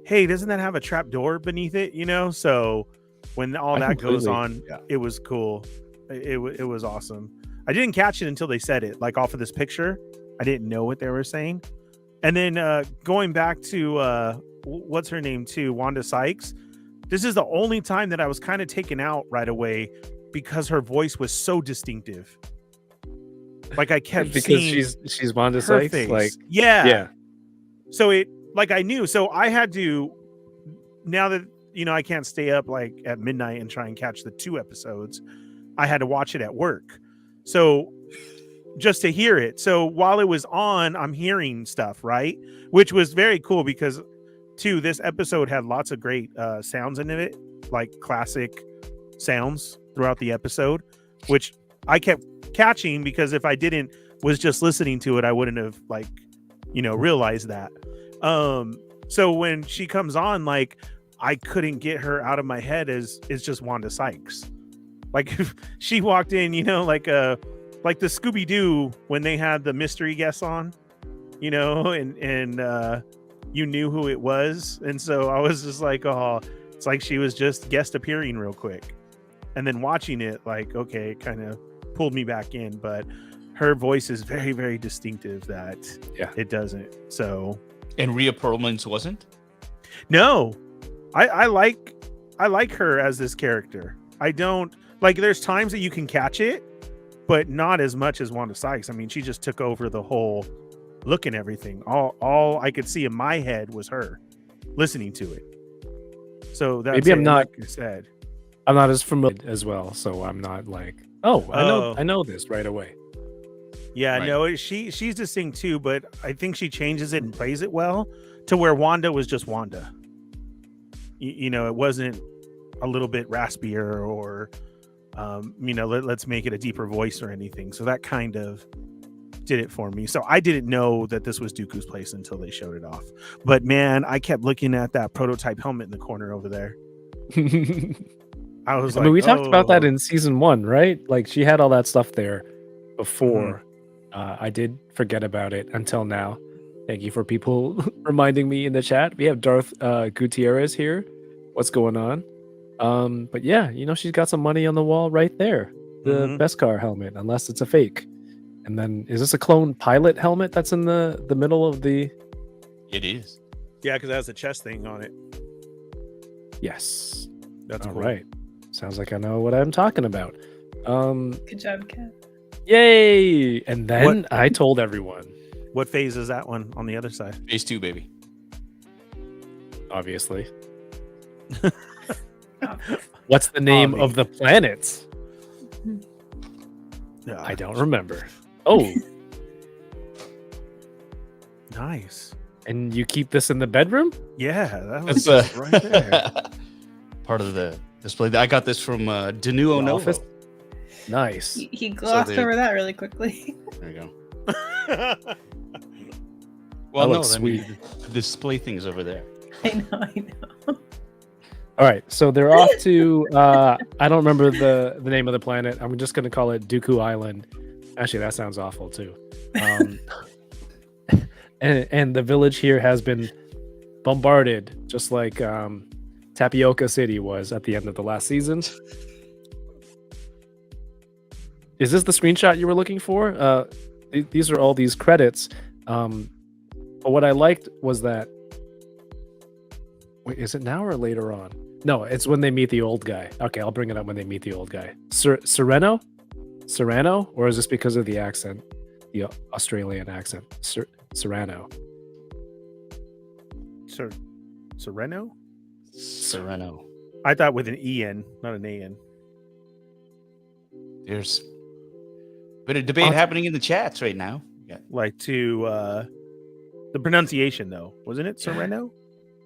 hey, doesn't that have a trap door beneath it? You know? So when all that goes on, it was cool. It was awesome. I didn't catch it until they said it, like off of this picture. I didn't know what they were saying. And then going back to what's her name too, Wanda Sykes. This is the only time that I was kind of taken out right away because her voice was so distinctive. Like I kept seeing she's Wanda her Sykes. face. Like yeah. So I knew. So I had to, now that I can't stay up like at midnight and try and catch the 2 episodes. I had to watch it at work. So just to hear it. So while it was on, I'm hearing stuff, right? Which was very cool because too, this episode had lots of great sounds in it, like classic sounds throughout the episode, which I kept catching because if I was just listening to it, I wouldn't have realized that. So when she comes on, like I couldn't get her out of my head as it's just Wanda Sykes. Like if she walked in, like the Scooby-Doo when they had the mystery guests on, and you knew who it was. And so I was just like, oh, it's like she was just guest appearing real quick. And then watching it, like, okay, it kind of pulled me back in. But her voice is very, very distinctive that it doesn't. So. And Rhea Perlman's wasn't? No. I like her as this character. I don't. Like, there's times that you can catch it, but not as much as Wanda Sykes. I mean, she just took over the whole look and everything. All I could see in my head was her listening to it. So that's maybe I'm not. Like you said, I'm not as familiar as well, so I'm not like, I know this right away. Yeah, right. No, she's distinct too, but I think she changes it and plays it well to where Wanda was just Wanda. It wasn't a little bit raspier or. Let's make it a deeper voice or anything. So that kind of did it for me. So I didn't know that this was Dooku's place until they showed it off. But man, I kept looking at that prototype helmet in the corner over there. I was we talked about that in season 1, right? Like she had all that stuff there before. I did forget about it until now. Thank you for people reminding me in the chat. We have Darth Gutierrez here. What's going on? But yeah, she's got some money on the wall right there. The Beskar helmet, unless it's a fake. And then is this a clone pilot helmet that's in the middle of the? It is. Yeah, because it has a chest thing on it. Yes. That's all cool. right. Sounds like I know what I'm talking about. Good job, Kev. Yay! And then I told everyone. What phase is that one on the other side? Phase 2, baby. Obviously. What's the name of the planet? No, I don't remember. Oh, nice. And you keep this in the bedroom? Yeah, that was That's right there. part of the display. I got this from Denuo Novo. Office? Nice. He glossed they- over that really quickly. There you go. Well, no, looks I mean, the display thing's over there. I know. All right, so they're off to I don't remember the name of the planet. I'm just gonna call it Dooku Island. Actually, that sounds awful too. And the village here has been bombarded, just like Tapioca City was at the end of the last season. Is this the screenshot you were looking for? These are all these credits. But what I liked was that. Wait, is it now or later on? No, it's when they meet the old guy. Okay, I'll bring it up when they meet the old guy. Sereno? Or is this because of the accent? The Australian accent. Sereno. Sereno? Sereno. I thought with an E-N, not an A-N. There's a bit of debate happening in the chats right now. Yeah. Like to the pronunciation though, wasn't it Sereno?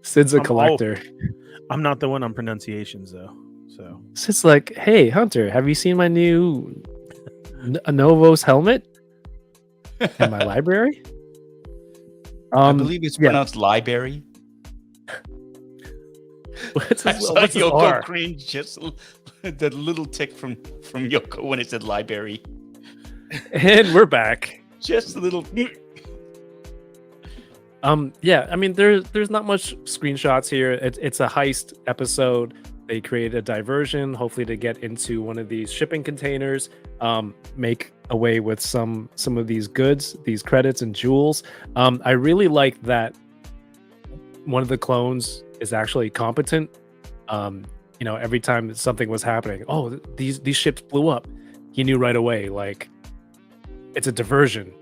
Sid's a I'm collector. I'm not the one on pronunciations though. So Sid's like, hey, Hunter, have you seen my new Novos helmet in my library? I believe it's pronounced library. What's I his, saw what's his Yoko R? cringe just the little tick from Yoko when it said library. And we're back. Just a little. Yeah, I mean, there's not much screenshots here. It's a heist episode. They create a diversion, hopefully to get into one of these shipping containers, make away with some of these goods, these credits and jewels. I really like that one of the clones is actually competent. Every time something was happening, these ships blew up. He knew right away, like, it's a diversion.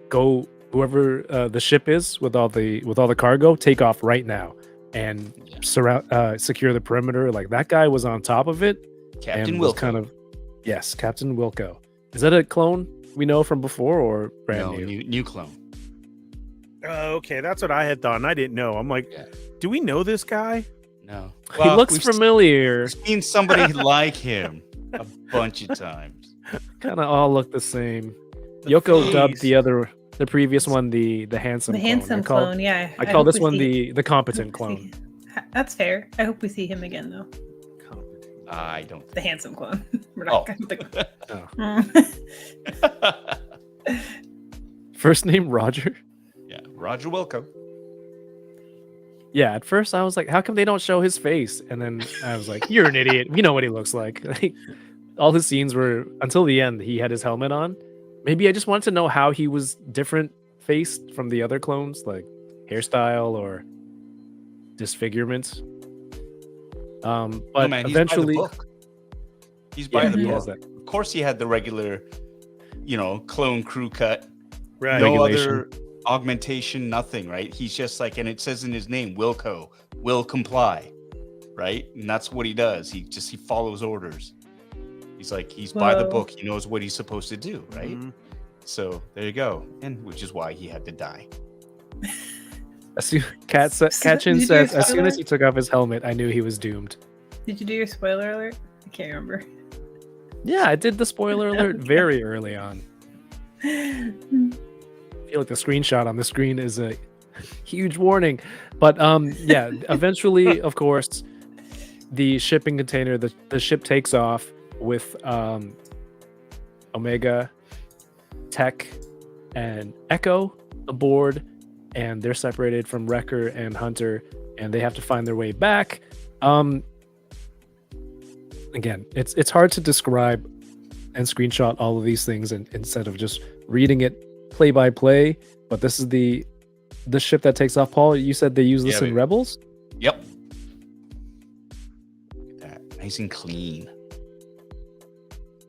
Go whoever the ship is with all the cargo, take off right now and secure the perimeter. Like, that guy was on top of it. Captain and was Wilco. Yes, Captain Wilco. Is that a clone we know from before or brand new? New clone. okay, that's what I had thought, and I didn't know. I'm like, Yeah. do we know this guy? No. He looks we've familiar. seen somebody like him a bunch of times. Kind of all look the same. Yoko face. dubbed the previous one the handsome The clone. handsome clone, yeah. I call hope this we one see- the competent hope we clone. see- That's fair. I hope we see him again, though. I don't The handsome clone. We're Oh. not gonna think. First name Roger. Yeah, Roger Wilco. Yeah, at first I was like, how come they don't show his face? And then I was like, you're an idiot. We know what he looks like. Like, all his scenes were, until the end, he had his helmet on. Maybe I just wanted to know how he was different faced from the other clones, like hairstyle or disfigurement. But Oh, man, eventually, he's by the he book. has that. Of course, he had the regular, clone crew cut. Right. No Regulation. other augmentation, nothing, right? He's just like, and it says in his name, Wilco, will comply, right? And that's what he does. He follows orders. He's like, he's by the Whoa. book. He knows what he's supposed to do, right? Mhm. So there you go. And which is why he had to die. Katchin Did you says, do as soon as spoiler? he took off his helmet, I knew he was doomed. Did you do your spoiler alert? I can't remember. Yeah, I did the spoiler alert very early on. I feel like the screenshot on the screen is a huge warning. But yeah, eventually, of course, the shipping container, the ship takes off with Omega, Tech, and Echo aboard, and they're separated from Wrecker and Hunter, and they have to find their way back. Again, it's hard to describe and screenshot all of these things instead of just reading it play by play. But this is the ship that takes off. Paul, you said they use this Yeah, in but- Rebels? Yep. Look at that. Nice and clean.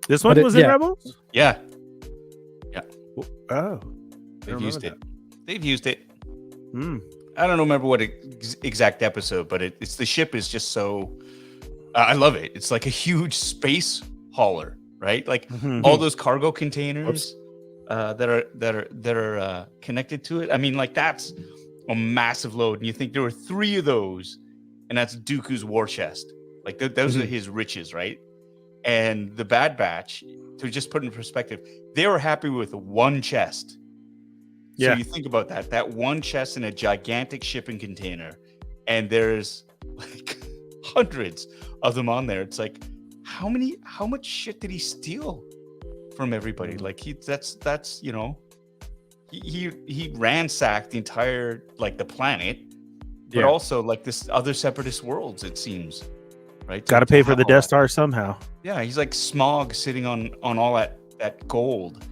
This one But was in yeah. Rebels? Yeah, Oh. they've used it. They've used it. Hmm. I don't remember what exact episode, but it's the ship is just so. I love it. It's like a huge space hauler, right? Like Mhm. all those cargo containers that are connected to it. I mean, like that's a massive load, and you think there were 3 of those, and that's Dooku's war chest. Like those are his riches, right? and the Bad Batch, to just put in perspective, they were happy with one chest. Yeah. So you think about that one chest in a gigantic shipping container, and there's like hundreds of them on there. It's like, how much shit did he steal from everybody? Like that's you know, he ransacked the entire, like, the planet, but also like this other separatist worlds, it seems, right? Got to pay for the Death Star somehow. Yeah, he's like Smog sitting on all that gold.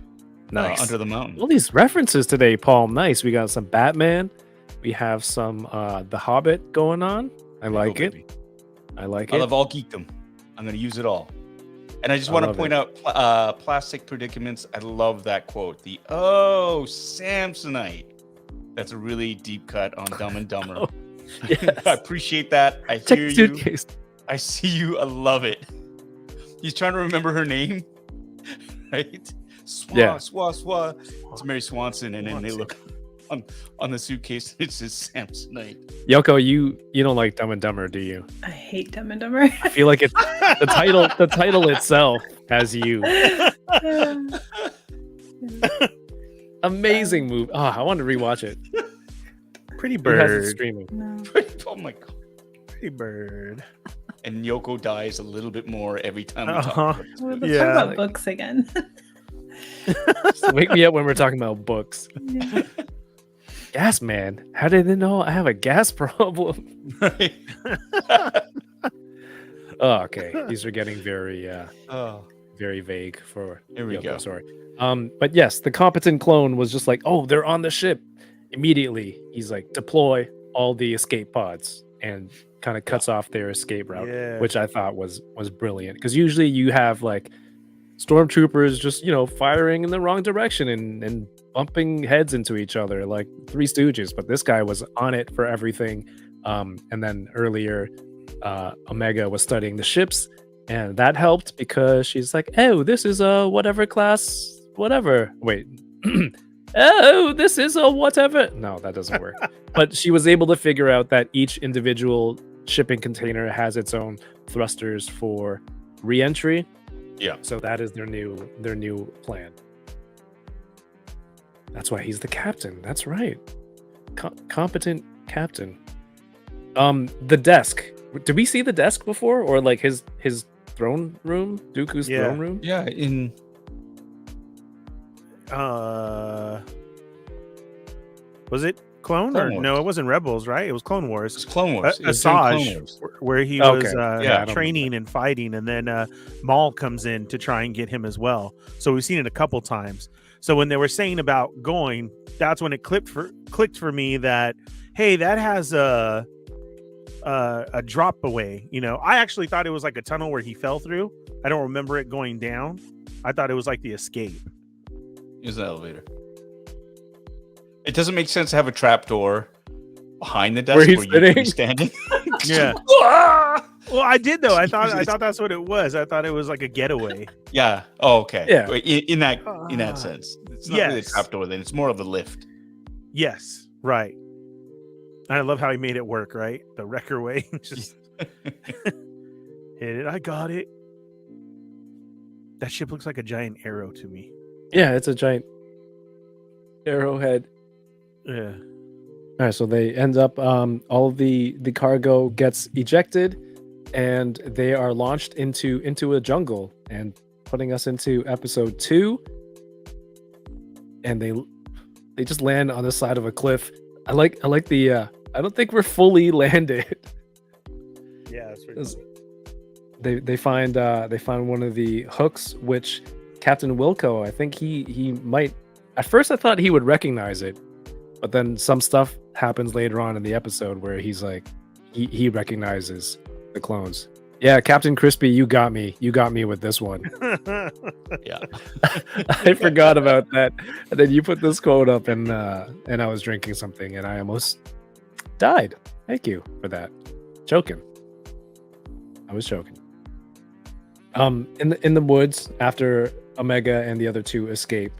Nice. Under the mountain. All these references today, Paul. Nice. We got some Batman. We have some The Hobbit going on. I like it. Baby. I like I it. love all geekdom. I'm going to use it all. And I just I want to love point it. out plastic predicaments. I love that quote. The Samsonite. That's a really deep cut on Dumb and Dumber. Oh, yes. I appreciate that. I Check hear the you. suitcase. I see you. I love it. He's trying to remember her name, right? Swa. It's Mary Swanson, and then they look on the suitcase. It says Samsonite. Yoko, you don't like Dumb and Dumber, do you? I hate Dumb and Dumber. I feel like it's the title. The title itself has you. Amazing movie. Oh, I want to rewatch it. Pretty Who has it bird. streaming? No. Oh my god. Pretty bird. And Yoko dies a little bit more every time we talk Uh-huh. about it. Let's Yeah. talk about books again. Just wake me up when we're talking about books. Yeah. Gas man, how did they know I have a gas problem? Right? Oh, okay. These are getting very Oh, very vague for here we Yoko, go. sorry. But yes, the competent clone was just like, oh, they're on the ship. Immediately, he's like, deploy all the escape pods, and kind of cuts off their escape route, Yeah. which I thought was brilliant. Because usually you have like stormtroopers just, firing in the wrong direction and bumping heads into each other like Three Stooges, but this guy was on it for everything. And then earlier, Omega was studying the ships, and that helped because she's like, oh, this is a whatever class, whatever. Wait. Oh, this is a whatever. No, that doesn't work. But she was able to figure out that each individual shipping container has its own thrusters for re-entry. Yeah. So that is their new plan. That's why he's the captain. That's right. Competent captain. The desk. Did we see the desk before, or like his throne room, Dooku's throne room? Yeah, in Was it Clone Clone or Wars. no? It wasn't Rebels, right? It was Clone it's Wars. Clone Wars. It was in Asajj, Clone Wars. where he Okay. was Yeah, I don't training and fighting, and then Maul comes in to try and get him as well. So we've seen it a couple times. So when they were saying about going, that's when it clicked for me that, hey, that has a drop away. I actually thought it was like a tunnel where he fell through. I don't remember it going down. I thought it was like the escape. Is an elevator. It doesn't make sense to have a trapdoor behind the desk Where he's you could be sitting? standing. Yeah. Ah! Well, I did though. I Jesus. thought that's what it was. I thought it was like a getaway. Yeah. Oh, okay. Yeah. In that sense, it's not really a Yes. trapdoor. Then it's more of a lift. Yes, right. And I love how he made it work. Right, the wrecker way. Just hit it. I got it. That ship looks like a giant arrow to me. Yeah, it's a giant arrowhead. Yeah. All right, so they end up all of the cargo gets ejected, and they are launched into a jungle, and putting us into episode 2. And they just land on the side of a cliff. I like the I don't think we're fully landed. Yeah, that's Is- They find one of the hooks, which Captain Wilco, I think he might. At first, I thought he would recognize it, but then some stuff happens later on in the episode where he's like, he recognizes the clones. Yeah, Captain Crispy, you got me. You got me with this one. Yeah. I forgot about that. And then you put this quote up, and I was drinking something, and I almost died. Thank you for that. Choking. I was choking. In the woods, after Omega and the other two escape,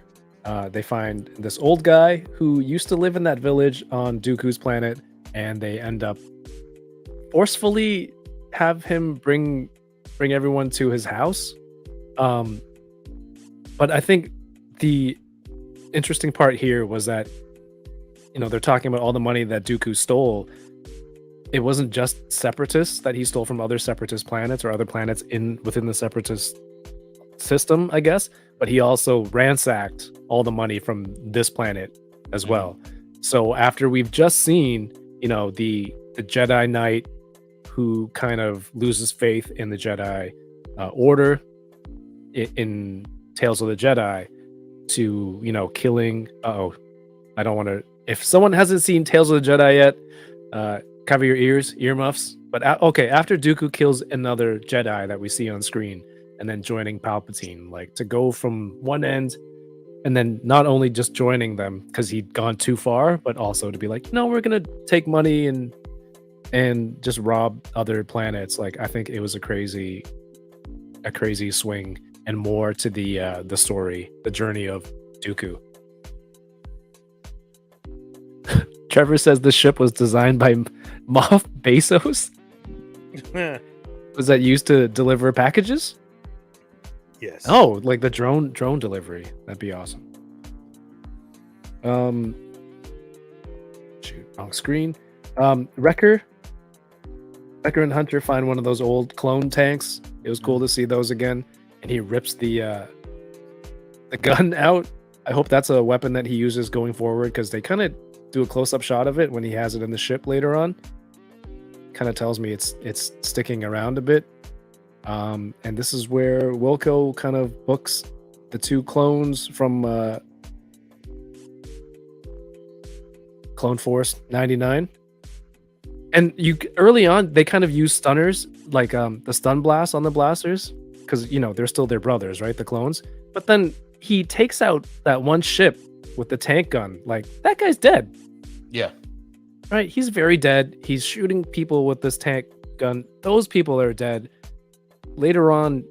they find this old guy who used to live in that village on Dooku's planet, and they end up forcefully have him bring bring everyone to his house. But I think the interesting part here was that, they're talking about all the money that Dooku stole. It wasn't just separatists that he stole from other separatist planets or other planets within the separatist system, I guess, but he also ransacked all the money from this planet as well. So after we've just seen, the Jedi Knight who kind of loses faith in the Jedi Order in Tales of the Jedi to, killing. I don't want to. If someone hasn't seen Tales of the Jedi yet, cover your earmuffs. But after Dooku kills another Jedi that we see on screen, and then joining Palpatine, like to go from one end, and then not only just joining them because he'd gone too far, but also to be like, no, we're gonna take money and just rob other planets. Like, I think it was a crazy swing, and more to the story, the journey of Dooku. Trevor says the ship was designed by Moff Bezos. Was that used to deliver packages? Yes. Oh, like the drone delivery. That'd be awesome. Shoot, wrong screen. Wrecker and Hunter find one of those old clone tanks. It was cool to see those again. And he rips the gun out. I hope that's a weapon that he uses going forward, because they kind of do a close-up shot of it when he has it in the ship later on. Kind of tells me it's sticking around a bit. And this is where Wilco kind of books the two clones from Clone Force 99. And early on, they kind of use stunners, like the stun blast on the blasters, because they're still their brothers, right? The clones. But then he takes out that one ship with the tank gun. Like, that guy's dead. Yeah. Right? He's very dead. He's shooting people with this tank gun. Those people are dead. Later on,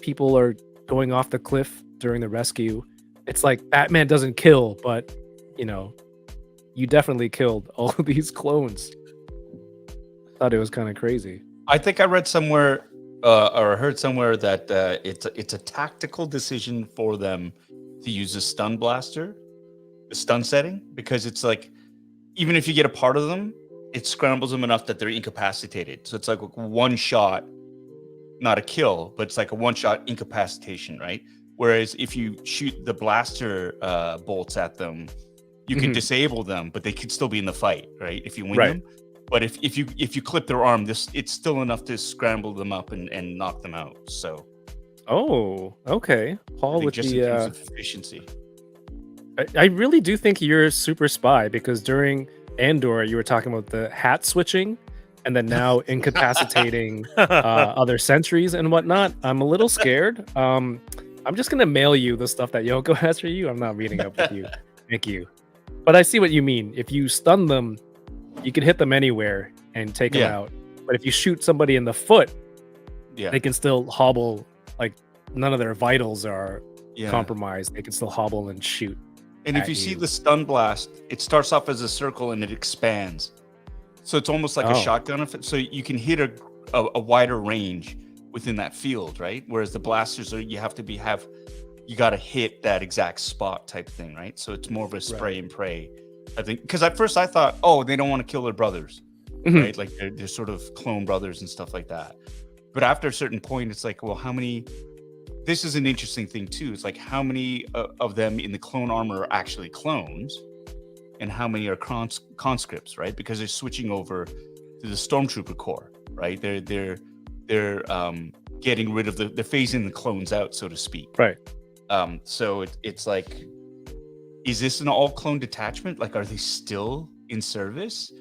people are going off the cliff during the rescue. It's like Batman doesn't kill, but you definitely killed all of these clones. Thought it was kind of crazy. I think I read somewhere or heard somewhere that it's a tactical decision for them to use a stun blaster, the stun setting, because it's like, even if you get a part of them, it scrambles them enough that they're incapacitated. So it's like one shot, not a kill, but it's like a one-shot incapacitation, right? Whereas if you shoot the blaster bolts at them, you can disable them, but they could still be in the fight, right? If you win them. But if you clip their arm, it's still enough to scramble them up and knock them out. So. Oh, okay. Paul with just the in terms of efficiency. I really do think you're a super spy, because during Andor you were talking about the hat switching, and then now incapacitating other sentries and whatnot. I'm a little scared. I'm just gonna mail you the stuff that Yoko has for you. I'm not meeting up with you. Thank you. But I see what you mean. If you stun them, you can hit them anywhere and take them out. But if you shoot somebody in the foot, they can still hobble. Like, none of their vitals are compromised. They can still hobble and shoot. And if you see the stun blast, it starts off as a circle and it expands. So it's almost like a shotgun effect. So you can hit a wider range within that field, right? Whereas the blasters you got to hit that exact spot type thing, right? So it's more of a spray and pray, I think. Because at first I thought, they don't want to kill their brothers, right? Like they're sort of clone brothers and stuff like that. But after a certain point, it's like, well, how many? This is an interesting thing too. It's like, how many of them in the clone armor are actually clones, and how many are conscripts, right? Because they're switching over to the Stormtrooper Corps, right? They're getting rid of they're phasing the clones out, so to speak. Right. So it's like, is this an all clone detachment? Like, are they still in service?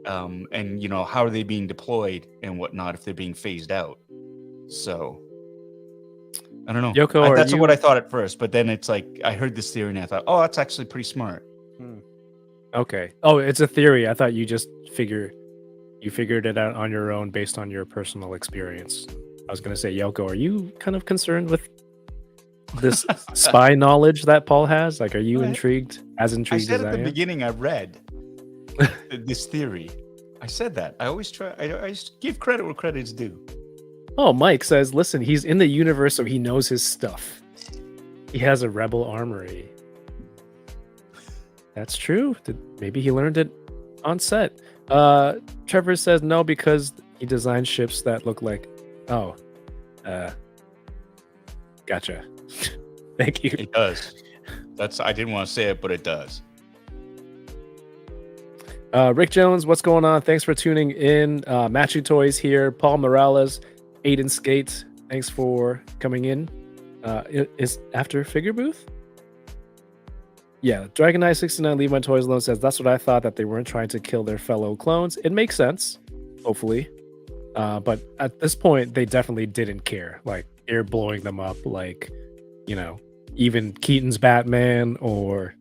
And how are they being deployed and whatnot if they're being phased out? So I don't know. Yoko, that's what I thought at first, but then it's like I heard this theory and I thought, that's actually pretty smart. Okay. Oh, it's a theory. I thought you just figured it out on your own based on your personal experience. I was going to say, Yoko, are you kind of concerned with this spy knowledge that Paul has? Like, are you intrigued? As intrigued as I am? I said at the beginning, I read this theory. I said that. I always try. I just give credit where credit is due. Oh, Mike says, listen, he's in the universe, so he knows his stuff. He has a rebel armory. That's true. Maybe he learned it on set. Trevor says no because he designed ships that look like. Oh, gotcha. Thank you. It does. I didn't want to say it, but it does. Rick Jones, what's going on? Thanks for tuning in. Matchy Toys here. Paul Morales, Aiden Skate. Thanks for coming in. Is after Figure Booth? Yeah, Dragon Knight 69 Leave My Toys Alone says that's what I thought, that they weren't trying to kill their fellow clones. It makes sense, hopefully. But at this point, they definitely didn't care. Like, they're blowing them up like, even Keaton's Batman or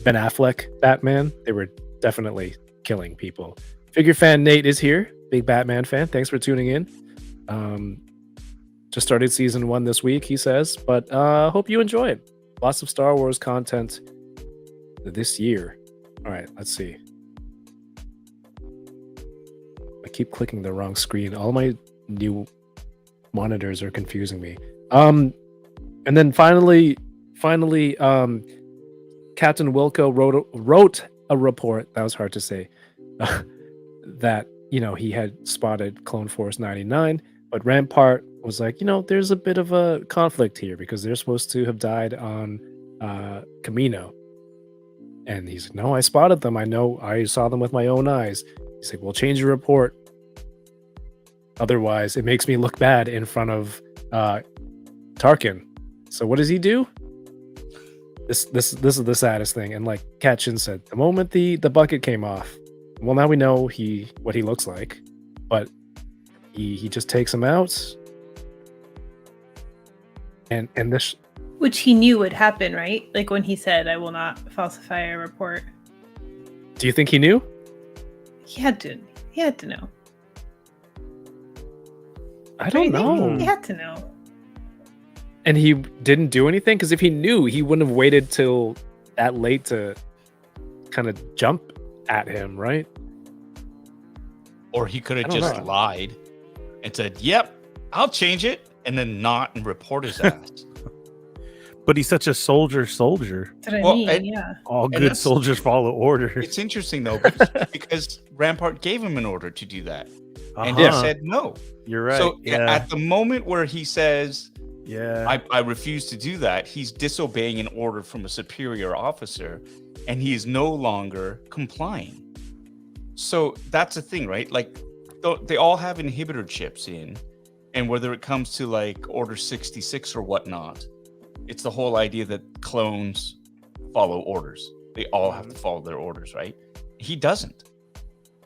Ben Affleck Batman. They were definitely killing people. Figure fan Nate is here. Big Batman fan. Thanks for tuning in. Just started season 1 this week, he says, but hope you enjoy it. Lots of Star Wars content this year. All right, let's see. I keep clicking the wrong screen. All my new monitors are confusing me. And then finally, Captain Wilco wrote a report, that was hard to say, that he had spotted Clone Force 99, but Rampart was like, there's a bit of a conflict here because they're supposed to have died on Camino. And he's like, no, I spotted them. I know, I saw them with my own eyes. He's like, well, change your report. Otherwise, it makes me look bad in front of Tarkin. So what does he do? This is the saddest thing. And like Katchin said, the moment the bucket came off, well, now we know what he looks like, but he just takes him out. And this, Which he knew would happen, right? Like when he said, I will not falsify a report. do you think he knew? He had to know. I don't know. He had to know. And he didn't do anything? Because if he knew, he wouldn't have waited till that late to kind of jump at him, right? Or he could have I don't just know. lied and said, yep, I'll change it, and then not and report his ass. But he's such a soldier. That's what I Well, mean, and- yeah. All good that's- soldiers follow orders. It's interesting, though, because Rampart gave him an order to do that. And he Uh-huh. said no. You're right. So yeah. at the moment where he says, yeah. I refuse to do that, he's disobeying an order from a superior officer, and he is no longer complying. So that's the thing, right? Like, they all have inhibitor chips in, and whether it comes to like Order 66 or whatnot, it's the whole idea that clones follow orders. They all have to follow their orders, right? He doesn't.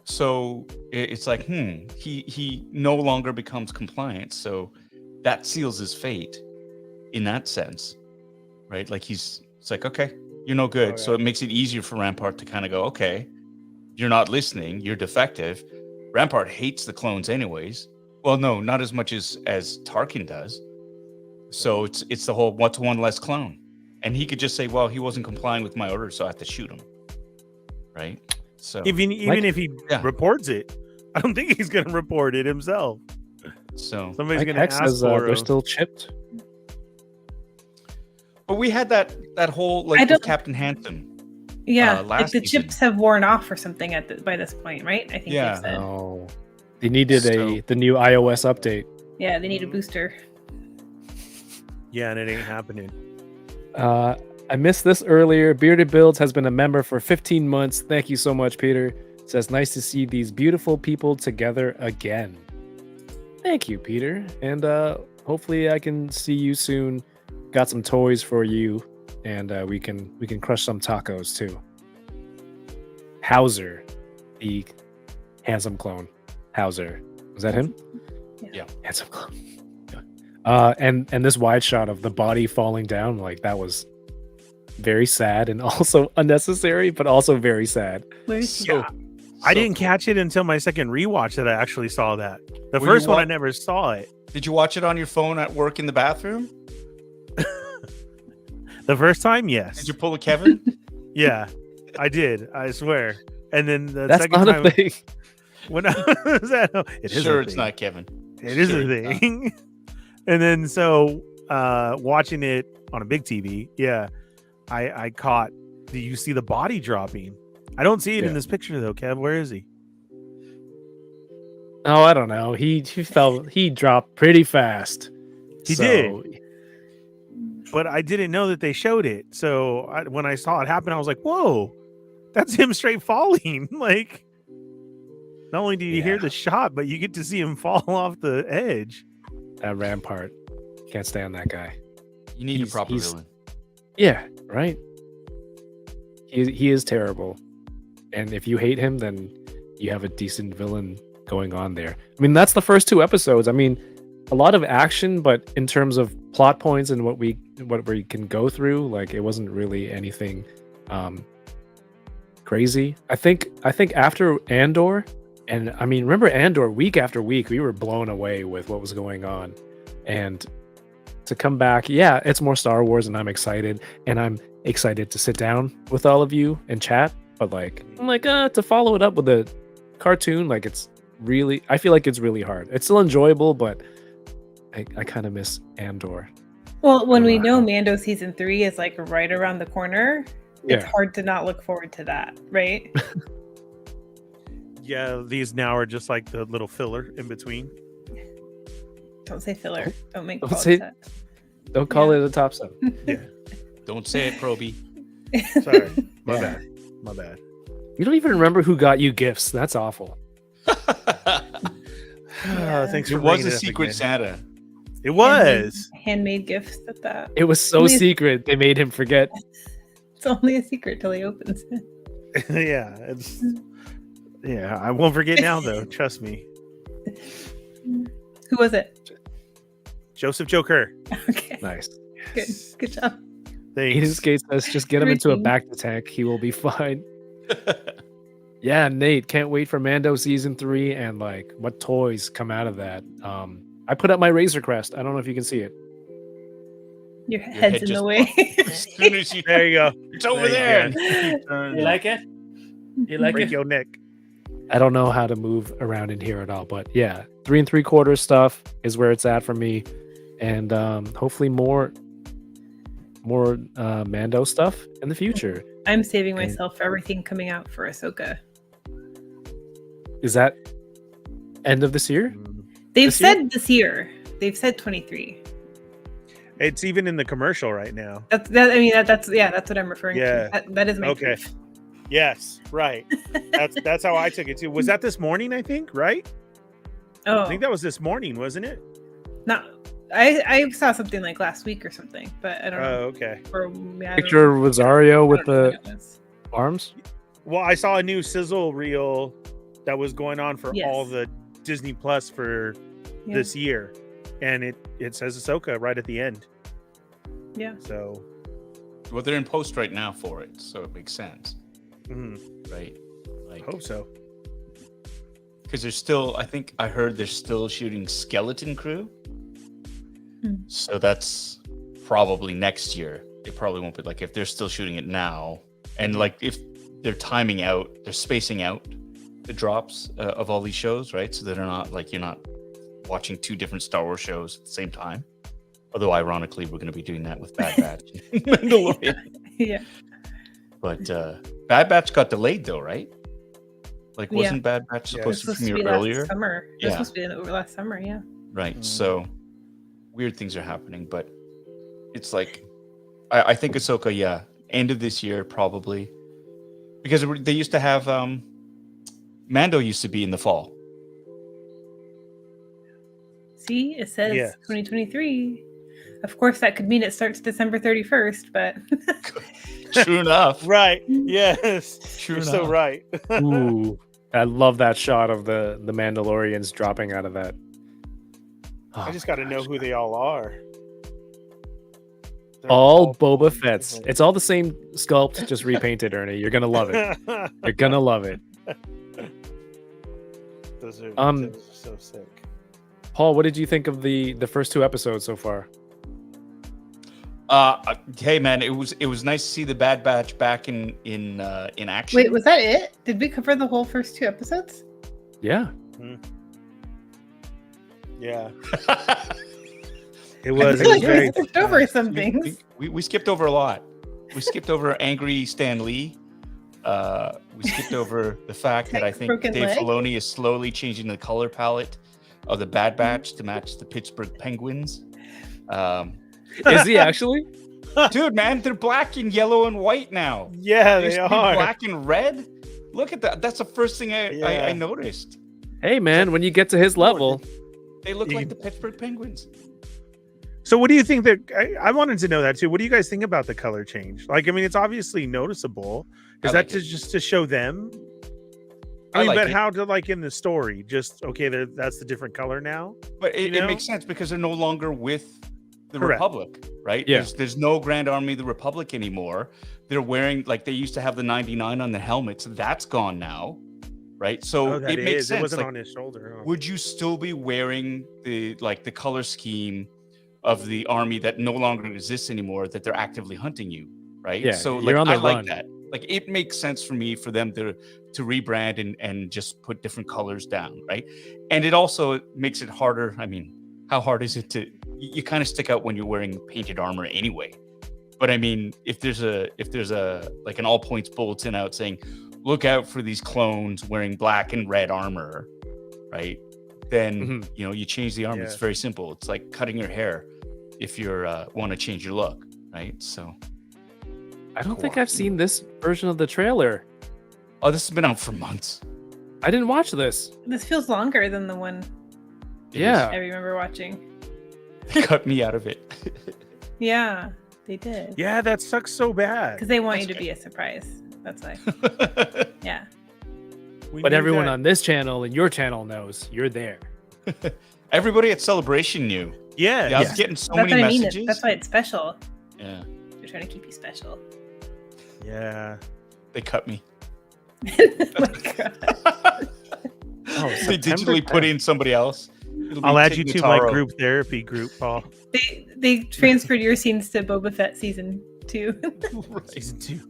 So it's like, he no longer becomes compliant. So that seals his fate in that sense, right? Like it's like, okay, you're no good. Okay. So it makes it easier for Rampart to kind of go, okay, you're not listening, you're defective. Rampart hates the clones anyways. Well, no, not as much as Tarkin does. So it's the whole what's one less clone. And he could just say, well, he wasn't complying with my orders, so I have to shoot him. Right? So Even if he Yeah. reports it, I don't think he's going to report it himself. Somebody's Mike going to X ask says for they're him. still chipped. but we had that whole I like with don't- Captain Handsome. Yeah, like last the season. chips have worn off or something by this point, right? I think Yeah. they said. Oh, they needed So- the new iOS update. Yeah, they need a booster. Yeah, and it ain't happening. I missed this earlier. Bearded Builds has been a member for 15 months. Thank you so much, Peter. Says nice to see these beautiful people together again. Thank you, Peter. And hopefully I can see you soon. Got some toys for you, and we can crush some tacos too. Hauser, the handsome clone. Hauser, was that him? Yeah. Handsome clone. Yeah. And this wide shot of the body falling down, like that was very sad and also unnecessary, but also very sad. Where's So, I didn't catch it until my second rewatch that I actually saw that. The Were first you one, I wa- never saw it. Did you watch it on your phone at work in the bathroom? The first time, yes. Did you pull a Kevin? Yeah, I did. I swear. And then the That's second not time, a thing. when I was at home, it is Sure, a it's thing. not Kevin. It is a Sure, yeah. thing. And then so watching it on a big TV, yeah, I caught. Do you see the body dropping? I don't see it in Yeah. this picture though, Kev. Where is he? Oh, I don't know. He dropped pretty fast. He So, did. But I didn't know that they showed it. So when I saw it happen, I was like, "Whoa, that's him straight falling!" Like, not only do you hear Yeah. the shot, but you get to see him fall off the edge. That Rampart. Can't stand that guy. You need He's- a proper he's- villain. Yeah, right. He is terrible. And if you hate him, then you have a decent villain going on there. I mean, that's the first 2 episodes. I mean, a lot of action, but in terms of plot points and what we can go through, like it wasn't really anything crazy. I think after Andor, and I mean, remember Andor, week after week, we were blown away with what was going on. And to come back, yeah, it's more Star Wars, and I'm excited. And I'm excited to sit down with all of you and chat. But like, I'm like, to follow it up with a cartoon, like I feel like it's really hard. It's still enjoyable, but I kind of miss Andor. Well, when we Wow. know Mando season 3 is like right around the corner, it's Yeah. hard to not look forward to that, right? Yeah, these now are just like the little filler in between. Don't say filler. Don't make Don't quotes say- that. Don't call Yeah. it a top 7. Don't say it, Proby. Sorry, my Yeah. bad. My bad. You don't even remember who got you gifts. That's awful. Yeah. Thanks It for was bringing a it up secret again. Santa. It was. Handmade gifts at that. It was so Only a- secret they made him forget. It's only a secret till he opens it. Yeah, it's. Yeah, I won't forget now though. Trust me. Who was it? Joseph Joker. Okay, Nice. good. Good job. Aiden Thanks. Skate says just get him into a Routine. back to tank. He will be fine. Yeah, Nate, can't wait for Mando season 3 and like what toys come out of that. I put up my Razor Crest. I don't know if you can see it. Your head head's in just the way. As soon as you, There you go. it's over There there. you go. You like it? You like Break it? your neck. I don't know how to move around in here at all, but yeah, 3 3/4 stuff is where it's at for me, and hopefully more Mando stuff in the future. I'm saving myself for everything coming out for Ahsoka. Is that end of this year? They've This year? said this year. They've said 23. It's even in the commercial right now. That's that. I mean, that's what I'm referring Yeah. to. That is my Okay. proof. Yes, right. That's how I took it too. Was that this morning? I think right. Oh, I think that was this morning, wasn't it? no. I saw something like last week or something, but I don't know. Oh, okay. Or, yeah, I don't Picture know. Rosario I with don't know the when it was. arms. Well, I saw a new sizzle reel that was going on for all Yes. the Disney Plus for Yeah. this year, and it says Ahsoka right at the end. Yeah. So, Well, they're in post right now for it, so it makes sense, mhm, right? Like, hope so. because there's still, I think I heard they're still shooting Skeleton Crew. Hmm. So that's probably next year. It probably won't be like if they're still shooting it now, and like if they're timing out, they're spacing out the drops of all these shows, right? So they're not like you're not watching 2 different Star Wars shows at the same time. Although ironically, we're going to be doing that with Bad Batch, and Mandalorian. Yeah. But Bad Batch got delayed though, right? Like, Yeah. wasn't Bad Batch Yeah. It was supposed to supposed to premiere be last earlier? summer. It was Yeah. supposed to be over last summer. Yeah. Right. Mm. So weird things are happening, but it's like I think Ahsoka, yeah, end of this year probably, because they used to have Mando used to be in the fall. See, it says Yes. 2023. Of course, that could mean it starts December 31st, but True enough. Right. Yes. True You're so enough. right. Ooh, I love that shot of the Mandalorians dropping out of that. Oh I just my got to know gosh. who they all are. They're All Boba different. Fett's. It's all the same sculpt, just repainted, Ernie. You're gonna love it. You're gonna love it. those are so sick. Paul, what did you think of the first 2 episodes so far? Hey man, it was nice to see the Bad Batch back in action. wait, was that it? Did we cover the whole first 2 episodes? Yeah. Yeah, it I was. feel It like was very. we skipped over some things. We skipped over a lot. We skipped over angry Stan Lee. We skipped over the fact that I think Broken Dave leg? Filoni is slowly changing the color palette of the Bad Batch to match the Pittsburgh Penguins. Is he actually? Dude, man, they're black and yellow and white now. Yeah, They used they to be are. black and red. Look at that. That's the first thing I Yeah. noticed. Hey, man, when you get to his level, They look You like can- the Pittsburgh Penguins. So, what do you think that I wanted to know that too? What do you guys think about the color change? Like, I mean, it's obviously noticeable. Is I that like it. just to show them? I I mean, like but it. how to like in the story? Just okay, that's the different color now. But it, You it know? makes sense because they're no longer with the Correct. Republic, right? Yeah. There's no Grand Army of the Republic anymore. They're wearing, like, they used to have the 99 on the helmets. That's gone now, right? So Oh, that it makes is. sense. It wasn't Like, on his shoulder. Huh? would you still be wearing the color scheme of the army that no longer exists anymore, that they're actively hunting you, right? Yeah, So you're like, on the I like run. that. Like, it makes sense for me for them to rebrand and just put different colors down, right? And it also makes it harder. I mean, how hard is it to you kind of stick out when you're wearing painted armor anyway. But I mean, if there's a like an all points bulletin out saying, look out for these clones wearing black and red armor, right? Then Mhm. you know, you change the armor. Yeah. It's very simple. It's like cutting your hair if you're want to change your look, right? So I don't think I've seen this version of the trailer. oh, this has been out for months. I didn't watch this. This feels longer than the one It Yeah. I remember watching. is- cut me out of it. Yeah, they did. Yeah, that sucks so bad. Because they want you That's to be a surprise. That's why. Yeah. We But knew everyone that- on this channel and your channel knows you're there. Everybody at Celebration knew. Yeah, Yeah, I was yeah. getting so That's many what I mean. messages. That's why it's special. Yeah, They're trying to keep you special. Yeah. they cut me. Oh my God. Oh, They September digitally put 10th. in somebody else. It'll be I'll add Tig you to my Notaro. group therapy group, Paul. They transferred your scenes to Boba Fett season 2. Season 2.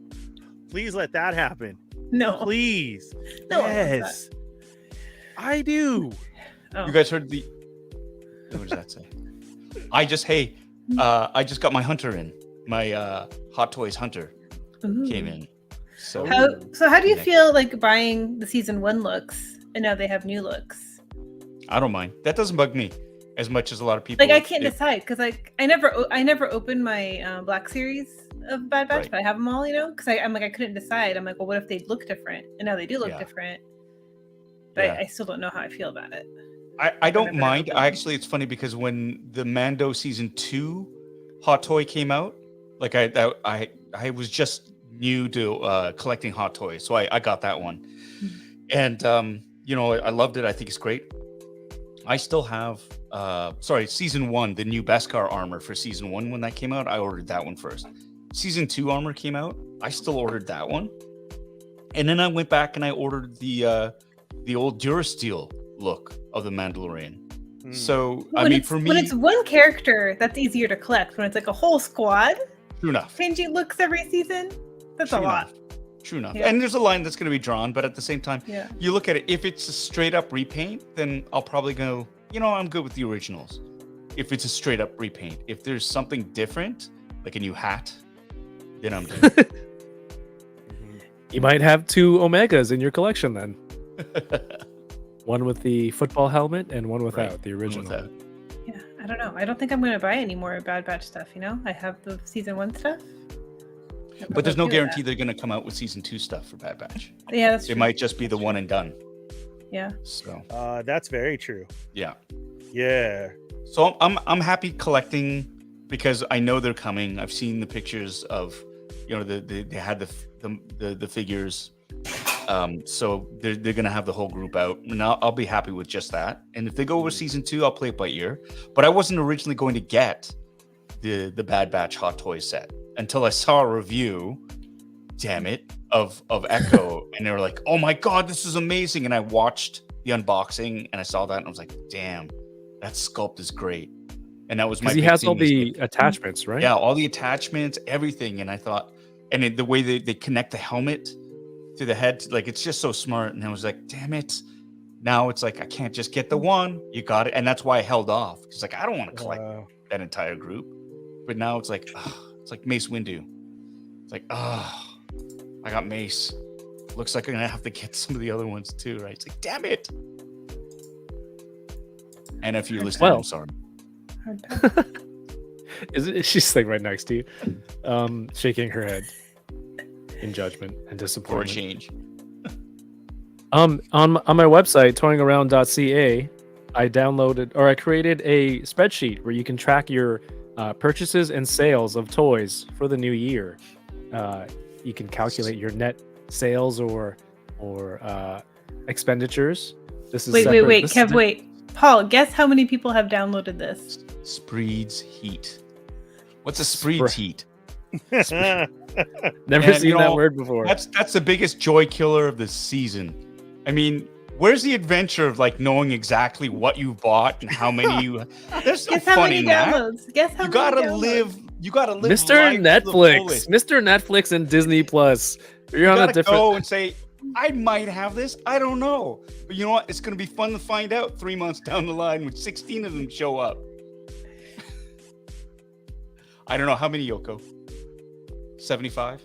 Please let that happen. No. Please. No one wants Yes. I do. Oh. You guys heard the? What does that say? I just got my hunter in. My Hot Toys hunter Ooh. came in. So How do you Next. feel like buying the season 1 looks and now they have new looks? I don't mind. That doesn't bug me as much as a lot of people. Like I can't do. decide because like I never opened my Black Series of Bad Batch, Right. but I have them all, you know, because I'm like I couldn't decide. I'm like, well, what if they look different? And now they do look Yeah. different, but Yeah. I still don't know how I feel about it. I don't Whenever mind. that I happens. actually, it's funny because when the Mando season 2 Hot Toy came out, like I was just new to collecting Hot Toys, so I got that one, and you know, I loved it. I think it's great. I still have season 1, the new Beskar armor for season 1 when that came out. I ordered that one first. Season 2 armor came out. I still ordered that one, and then I went back and I ordered the old Durasteel look of the Mandalorian. Hmm. So When I mean, it's, for me, when it's one character, that's easier to collect. When it's like a whole squad true enough. changing looks every season, that's True a lot. enough. True enough. Yeah. And there's a line that's going to be drawn, but at the same time, Yeah. you look at it. If it's a straight up repaint, then I'll probably go, you know, I'm good with the originals. If it's a straight up repaint, if there's something different, like a new hat, then I'm done. You might have 2 Omegas in your collection then. One with the football helmet and one without, Right, the one original. without. Yeah, I don't know. I don't think I'm going to buy any more Bad Batch stuff. You know, I have the season 1 stuff. But there's no Okay with guarantee that. they're going to come out with season 2 stuff for Bad Batch. Yeah, that's It true. might just be the one and done. Yeah. So That's very true. yeah. Yeah. So I'm happy collecting because I know they're coming. I've seen the pictures of, you know, they had the figures. So they're gonna have the whole group out, and I'll be happy with just that. And if they go with season 2, I'll play it by ear. But I wasn't originally going to get the Bad Batch Hot Toys set until I saw a review. Damn it, of Echo, and they were like, "Oh my god, this is amazing!" And I watched the unboxing, and I saw that, and I was like, "Damn, that sculpt is great." And that was my Because he big has thing all was, the like, attachments, right? yeah, all the attachments, everything. And I thought, and the way they connect the helmet to the head, like it's just so smart. And I was like, damn it, Now it's like I can't just get the one. You got it, and that's why I held off. Because like I don't want to collect Wow. that entire group. But now it's like Mace Windu. It's like I got Mace. Looks like I'm gonna have to get some of the other ones too, right? It's like damn it. And if you're listening, I'm sorry. Hard pass. She's sitting right next to you, shaking her head in judgment and For a disappointment. change. On my website, toyingaround.ca, I created a spreadsheet where you can track your purchases and sales of toys for the new year. You can calculate your net sales or expenditures. This is Wait, separate. Kev, wait. Paul, guess how many people have downloaded this? Spreed's heat. What's a Spreed's heat? Never And, seen you that know, word before. That's the biggest joy killer of the season. I mean, where's the adventure of like knowing exactly what you bought and how many you? There's no Guess how fun many in that. downloads? Guess how You many gotta downloads? live. You gotta live. Mr. life to the Netflix, fullest. Mr. Netflix and Disney Plus. You're You on a gotta different. go and say, I might have this. I don't know, but you know what? It's gonna be fun to find out 3 months down the line when 16 of them show up. I don't know how many, Yoko. 75.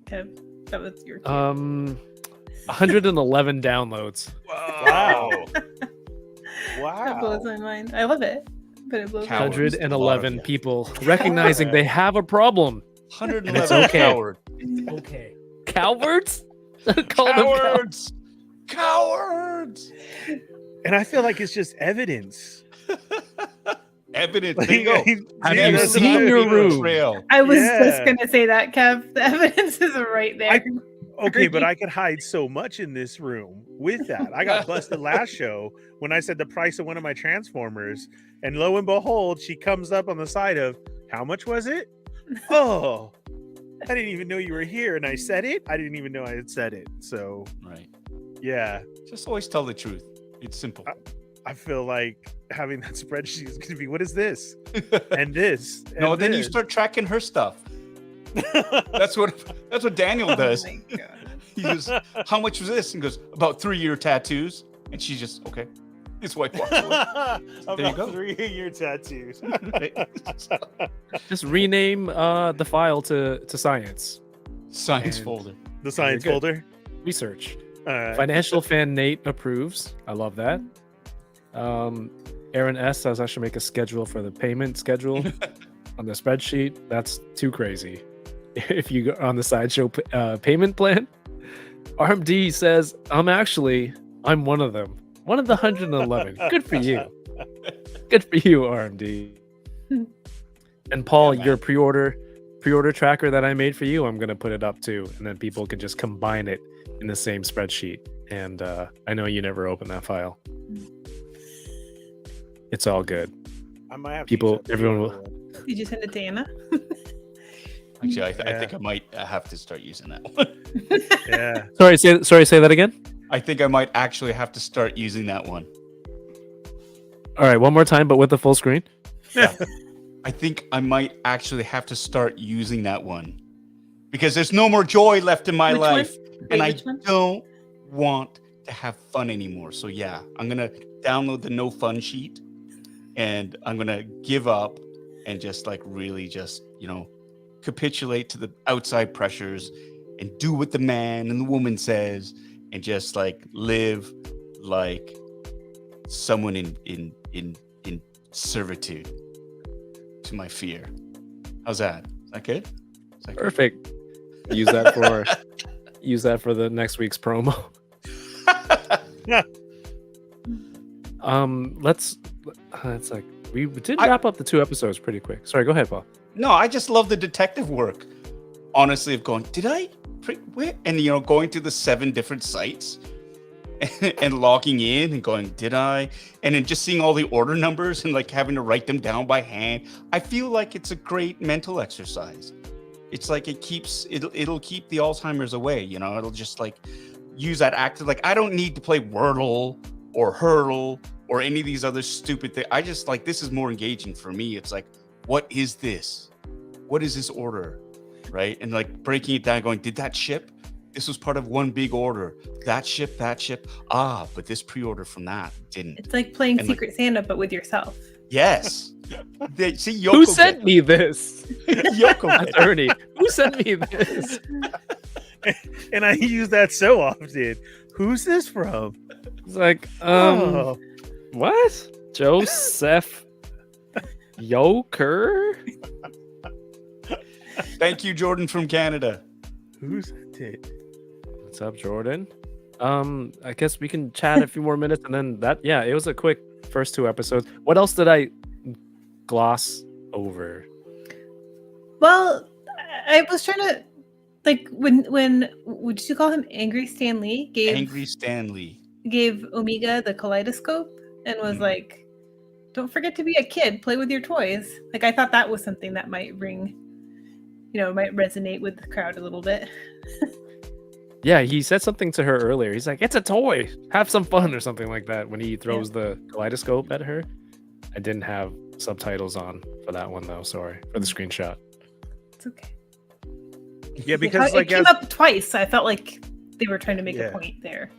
Kev, that was your. 111 downloads. Wow. That blows my mind. I love it, but it blows my mind. Cowards. 111 people recognizing they have a problem. 111 It's okay. coward. Okay. Cowards? Call them Cowards. Cowards. And I feel like it's just evidence. Evidence. There you go. Have Never you leave seen a your paper room? trail. I was Yeah. just gonna say that, Kev. The evidence is right there. Okay, but I could hide so much in this room with that. I got busted last show when I said the price of one of my Transformers, and lo and behold, she comes up on the side of how much was it? Oh, I didn't even know you were here, and I said it. I didn't even know I had said it. So Right. yeah, Just always tell the truth. It's simple. I feel like having that spreadsheet is going to be what is this and this. No, and then you this. start tracking her stuff. That's what Daniel does. Oh my God. He goes, "How much was this?" And goes, "About 3-year tattoos." And she's just okay. His wife walks away. About There you go. 3-year tattoos. Just rename the file to science Science And- folder. The science good. folder. research. All right. Financial fan Nate approves. I love that. Aaron S says I should make a schedule for the payment schedule on the spreadsheet. That's too crazy. If you go on the sideshow payment plan, RMD says I'm one of them. One of the 111. Good for you. Good for you, RMD. And Paul, Yeah, man. your pre-order tracker that I made for you, I'm gonna put it up too, and then people can just combine it in the same spreadsheet. And I know you never open that file. It's all good. I might have to People- use that everyone will- one. Did you send it to Anna? Actually, I Yeah. think I might have to start using that one. Yeah. Say that again. I think I might actually have to start using that one. All right, one more time, but with the full screen. I think I might actually have to start using that one because there's no more joy left in my Which one? life, and I which one? don't want to have fun anymore. So yeah, I'm gonna download the no fun sheet, and I'm gonna give up and just like really just capitulate to the outside pressures and do what the man and the woman says, and just like live like someone in servitude to my fear. How's that? Is that good? Is that good? Perfect. Use that for the next week's promo. It's like we did wrap up the 2 episodes pretty quick. Sorry, go ahead, Paul. No, I just love the detective work. Honestly, of going, did I? Where? And going to the 7 different sites and logging in and going, did I? And then just seeing all the order numbers and like having to write them down by hand. I feel like it's a great mental exercise. It's like it'll keep the Alzheimer's away. It'll just like use that active. Like I don't need to play Wordle or Hurdle or any of these other stupid things. I just like this is more engaging for me. It's like, what is this? What is this order? Right? And like breaking it down, going, did that ship? this was part of one big order. That ship. But this pre-order from that didn't. It's like playing And, Secret Santa, but with yourself. Yes. See, Yoko Who sent me this? Yoko. That's Ernie. Who sent me this? And I use that so often. Who's this from? It's like, Oh, what? Joseph Yoker? Thank you, Jordan from Canada. who's it? What's up, Jordan? I guess we can chat a few more minutes, and then it was a quick first 2 episodes. What else did I gloss over? Well, I was trying to like when would you call him Angry Stan Lee? Angry Stanley. Gave Omega the kaleidoscope and was like, "Don't forget to be a kid. Play with your toys." Like I thought that was something that might might resonate with the crowd a little bit. Yeah, he said something to her earlier. He's like, "It's a toy. Have some fun," or something like that when he throws the kaleidoscope at her. I didn't have subtitles on for that one though. Sorry for the screenshot. It's okay. Yeah, because it came up twice. So I felt like they were trying to make a point there.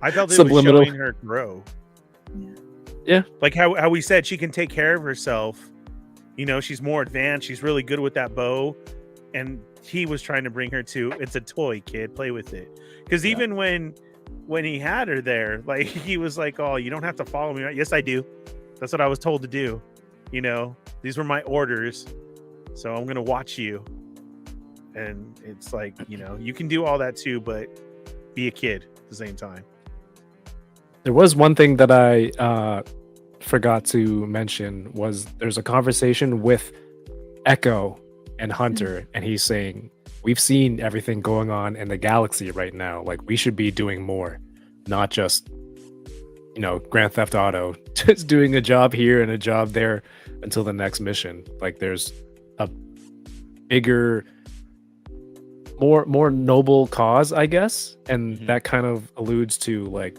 I felt it was Subliminal. showing her grow. Yeah. Like how we said she can take care of herself. You know, she's more advanced. She's really good with that bow. And he was trying to bring her to, it's a toy, kid. Play with it. Because even when he had her there, like he was like, "Oh, you don't have to follow me." Yes, I do. That's what I was told to do. You know, these were my orders. So I'm going to watch you. And it's like, you know, you can do all that too, but be a kid at the same time. There was one thing that I forgot to mention was there's a conversation with Echo and Hunter, and he's saying, "We've seen everything going on in the galaxy right now. Like we should be doing more, not just, Grand Theft Auto, just doing a job here and a job there until the next mission. Like there's a bigger, more noble cause, I guess." And that kind of alludes to like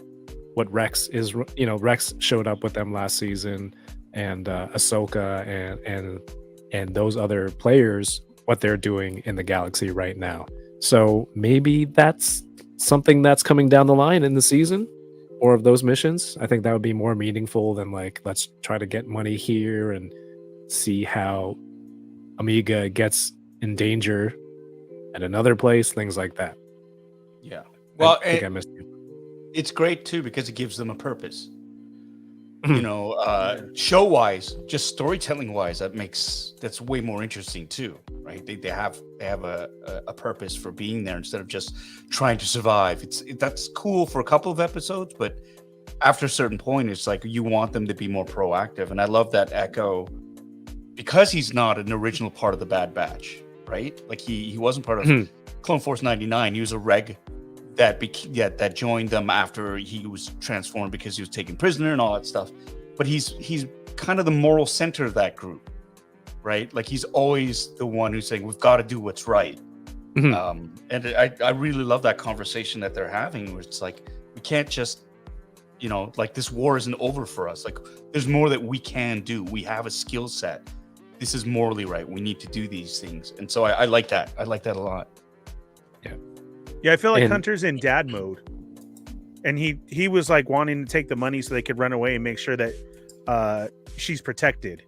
what Rex is. Rex showed up with them last season, and Ahsoka and those other players, what they're doing in the galaxy right now. So maybe that's something that's coming down the line in the season or of those missions. I think that would be more meaningful than like, let's try to get money here and see how Omega gets in danger at another place, things like that. Yeah. Well, I think I missed you. It's great too because it gives them a purpose. Show wise, just storytelling wise, that's way more interesting too, right? They have a purpose for being there instead of just trying to survive. That's cool for a couple of episodes, but after a certain point, it's like you want them to be more proactive. And I love that Echo, because he's not an original part of the Bad Batch, right? Like he wasn't part of Clone Force 99. He was a reg that joined them after he was transformed because he was taken prisoner and all that stuff. But he's kind of the moral center of that group, right? Like he's always the one who's saying we've got to do what's right. And I really love that conversation that they're having, where it's like we can't just, like this war isn't over for us. Like there's more that we can do. We have a skill set. This is morally right. We need to do these things. And so I like that. I like that a lot. Yeah, I feel like Hunter's in dad mode, and he was like wanting to take the money so they could run away and make sure that she's protected,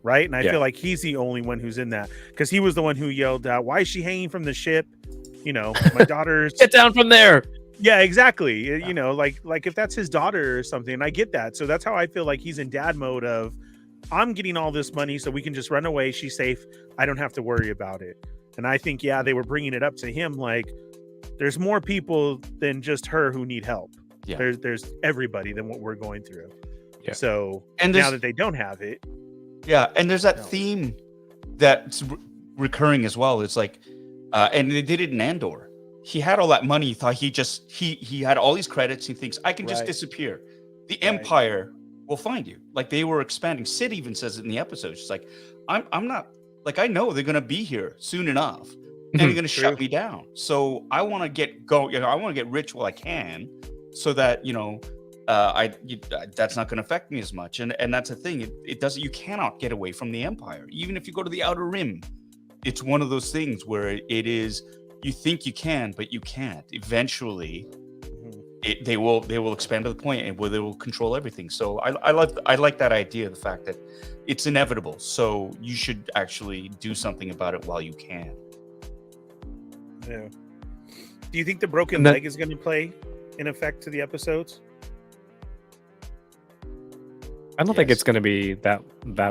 right? And I feel like he's the only one who's in that, because he was the one who yelled out, "Why is she hanging from the ship? My daughter's Get down from there." Yeah, exactly. Like if that's his daughter or something, and I get that. So that's how I feel like he's in dad mode of, I'm getting all this money so we can just run away. She's safe. I don't have to worry about it. And I think, they were bringing it up to him like, there's more people than just her who need help. Yeah. There's everybody than what we're going through. Yeah. So now that they don't have it. Yeah. And there's that theme that's recurring as well. It's like, and they did it in Andor. He had all that money. He thought he had all these credits. He thinks I can just disappear. The Empire will find you. Like they were expanding. Sid even says it in the episode. She's like, I'm not, like, I know they're going to be here soon enough. And you're going to shut me down. So I want to get I want to get rich while I can, so that that's not going to affect me as much. And that's the thing. It doesn't. You cannot get away from the Empire, even if you go to the Outer Rim. it's one of those things where it is, you think you can, but you can't. Eventually, they will expand to the point and where they will control everything. So I like that idea, the fact that it's inevitable. So you should actually do something about it while you can. Yeah. Do you think the broken leg is going to play in effect to the episodes? I don't think it's going to be that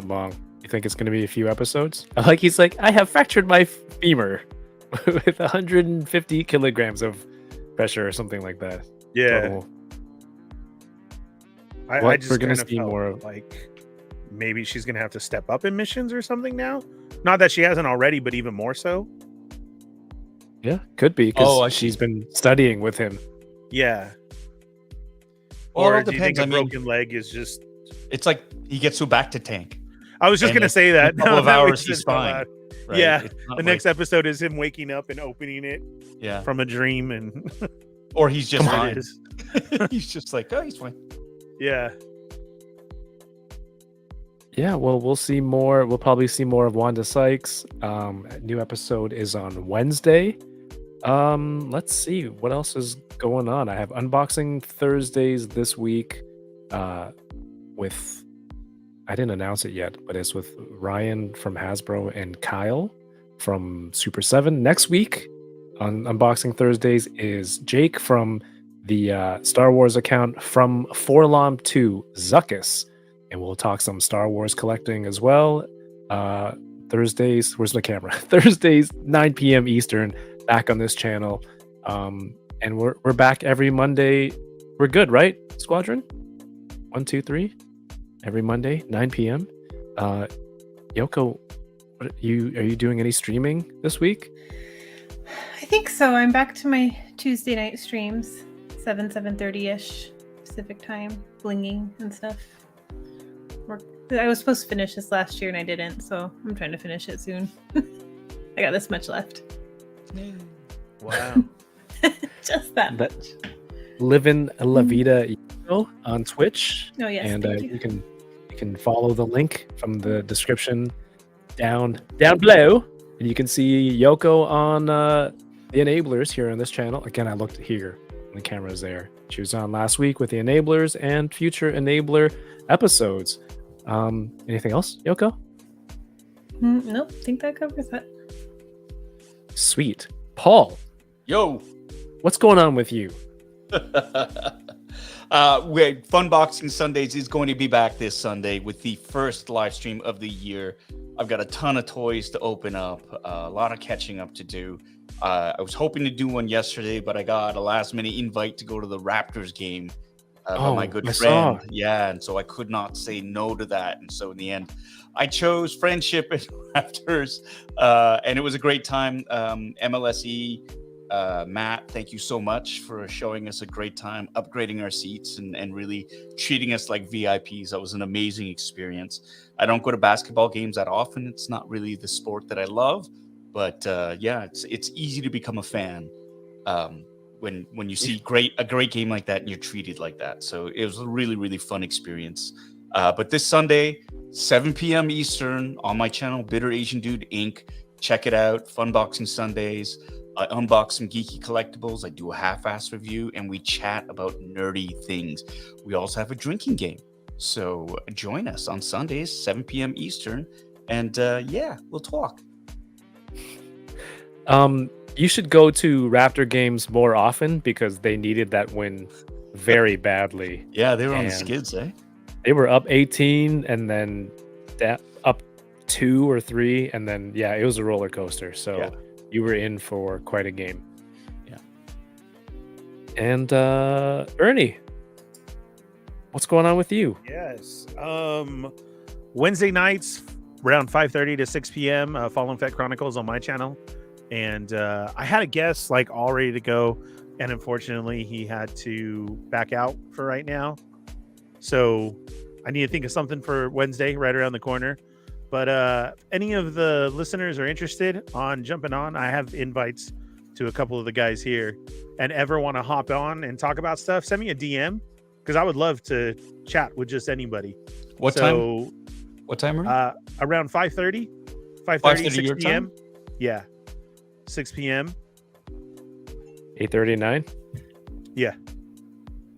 long. You think it's going to be a few episodes? Like he's like, I have fractured my femur with 150 kilograms of pressure or something like that. Yeah. Total. I just we're going to kind of see felt more of. like maybe she's going to have to step up in missions or something now. Not that she hasn't already, but even more so. Yeah, could be because she's been studying with him. Yeah. Or Or it do you think depends. a I mean, broken leg is just... it's like he gets back to tank. I was just And going to say that. In a couple of Now that we hours, said he's it out fine. loud. Right? Yeah. It's not The like- next episode is him waking up and opening it yeah, from a dream. And or he's just Come on, fine. it is. He's just like, oh, he's fine. Yeah. Yeah, well, we'll see more. We'll probably see more of Wanda Sykes. New episode is on Wednesday. Let's see what else is going on. I have unboxing Thursdays this week. With I didn't announce it yet, but it's with Ryan from Hasbro and Kyle from Super 7. Next week on unboxing Thursdays is Jake from the Star Wars account From Forlom to Zuckus. And we'll talk some Star Wars collecting as well. Thursdays, where's my camera? Thursdays, 9 p.m. Eastern, back on this channel. And we're back every Monday. We're good, right, Squadron? 1, 2, 3. Every Monday, 9 p.m. Yoko, are you doing any streaming this week? I think so. I'm back to my Tuesday night streams, 7:30ish Pacific time, blinging and stuff. I was supposed to finish this last year and I didn't, so I'm trying to finish it soon. I got this much left. Wow. Just that much. Livin' La Vida on Twitch. Oh yes, And thank you. you can follow the link from the description down below, and you can see Yoko on the Enablers here on this channel. Again, I looked here, and the camera's there. She was on last week with the Enablers and future Enabler episodes. Anything else, Yoko? Nope, I think that covers that. Sweet. Paul, Yo. what's going on with you? Funboxing Sundays is going to be back this Sunday with the first live stream of the year. I've got a ton of toys to open up, a lot of catching up to do. I was hoping to do one yesterday, but I got a last minute invite to go to the Raptors game by my good I friend. saw. Yeah, and so I could not say no to that. And so in the end, I chose friendship and Raptors, and it was a great time. MLSE. Matt, thank you so much for showing us a great time, upgrading our seats and really treating us like VIPs. That was an amazing experience. I don't go to basketball games that often. It's not really the sport that I love, but yeah, it's easy to become a fan when you see a great game like that and you're treated like that. So it was a really, really fun experience. But this Sunday, 7 p.m. Eastern on my channel, Bitter Asian Dude Inc. Check it out. Funboxing Sundays. I unbox some geeky collectibles. I do a half-ass review, and we chat about nerdy things. We also have a drinking game. So join us on Sundays, 7 p.m. Eastern, and yeah, we'll talk. You should go to Raptor games more often because they needed that win very badly. Yeah, they were on the And- skids, eh? They were up 18 and then up 2 or 3, and then yeah, it was a roller coaster. So Yeah. you were in for quite a game. Yeah. And Ernie, what's going on with you? Yes. Wednesday nights around 5:30 to 6 p.m. Fallen Fett Chronicles on my channel, and I had a guest like all ready to go, and unfortunately he had to back out for right now. So I need to think of something for Wednesday right around the corner. But any of the listeners are interested on jumping on, I have invites to a couple of the guys here, and ever want to hop on and talk about stuff, send me a DM because I would love to chat with just anybody. What time? What time? Around 5:30, 5:30 6 your p.m. time? Yeah, 6 p.m. 8:39.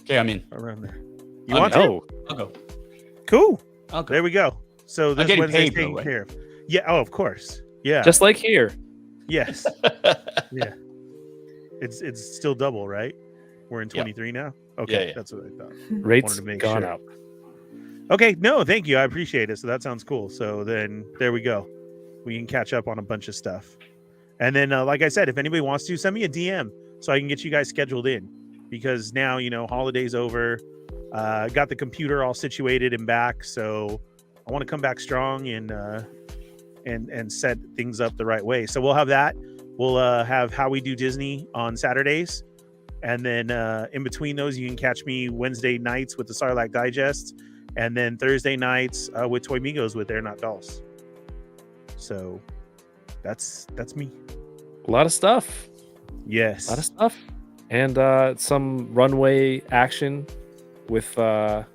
Okay, I'm in. around there. You I'm want in. to? Oh, I'll go. Cool. I'll go. There we go. So this getting Wednesday's paid, by the taken way. care of. Yeah. Oh, of course. Yeah. just like here. yes. Yeah. It's still double, right? We're in Yeah. 23 now. Okay, Yeah. that's what I thought. Rates to make gone sure. up. Okay, no, thank you. I appreciate it. So that sounds cool. So then there we go. We can catch up on a bunch of stuff. And then, like I said, if anybody wants to, send me a DM so I can get you guys scheduled in. Because now, holiday's over. Got the computer all situated and back. So I want to come back strong and set things up the right way. So we'll have that. We'll have How We Do Disney on Saturdays. And then in between those, you can catch me Wednesday nights with the Sarlacc Digest. And then Thursday nights with Toy Migos with They're Not Dolls. So that's me. A lot of stuff. Yes. A lot of stuff. And some runway action with Dude, the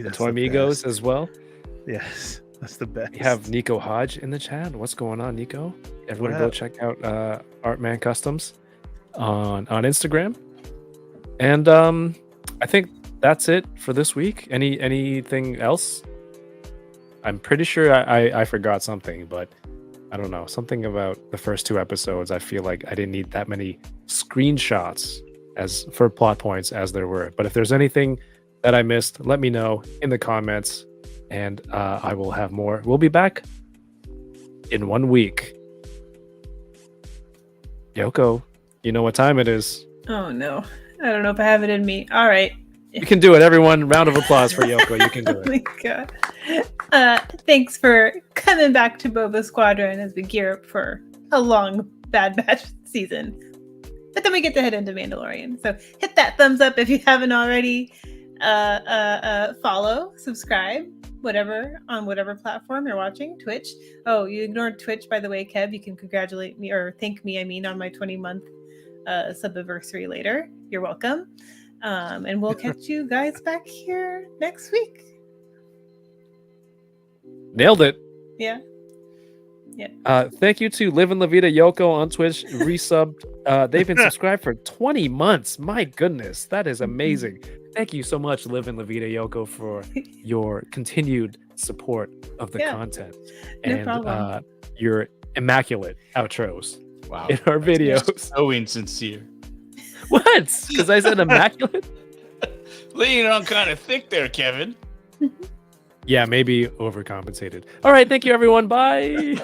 that's Toy the Migos best. as well. Yes, that's the best. We have Nico Hodge in the chat. What's going on, Nico? Everyone What go up? check out Artman Customs on Instagram. And I think that's it for this week. Anything else? I'm pretty sure I forgot something, but I don't know. Something about the first 2 episodes. I feel like I didn't need that many screenshots as for plot points as there were. But if there's anything that I missed, let me know in the comments, and I will have more. We'll be back in 1 week. Yoko, you know what time it is. Oh no. I don't know if I have it in me. All right. You can do it, everyone. Round of applause for Yoko. You can do Oh it. my god. Thanks for coming back to Boba Squadron as we gear up for a long Bad Batch season. But then we get to head into Mandalorian. So hit that thumbs up if you haven't already. Follow, subscribe, on whatever platform you're watching. Twitch. Oh, you ignored Twitch, by the way, Kev. You can congratulate me or thank me, on my 20-month subiversary later. You're welcome. And we'll catch you guys back here next week. Nailed it. Yeah. Thank you to Live in La Vida Yoko on Twitch, resubbed. They've been subscribed for 20 months. My goodness, that is amazing. Thank you so much, Live in La Vida Yoko, for your continued support of the content No problem. and your immaculate outros Wow. in our videos. So insincere. What? Because I said immaculate? Leaning on kind of thick there, Kevin. Yeah, maybe overcompensated. All right, thank you, everyone. Bye.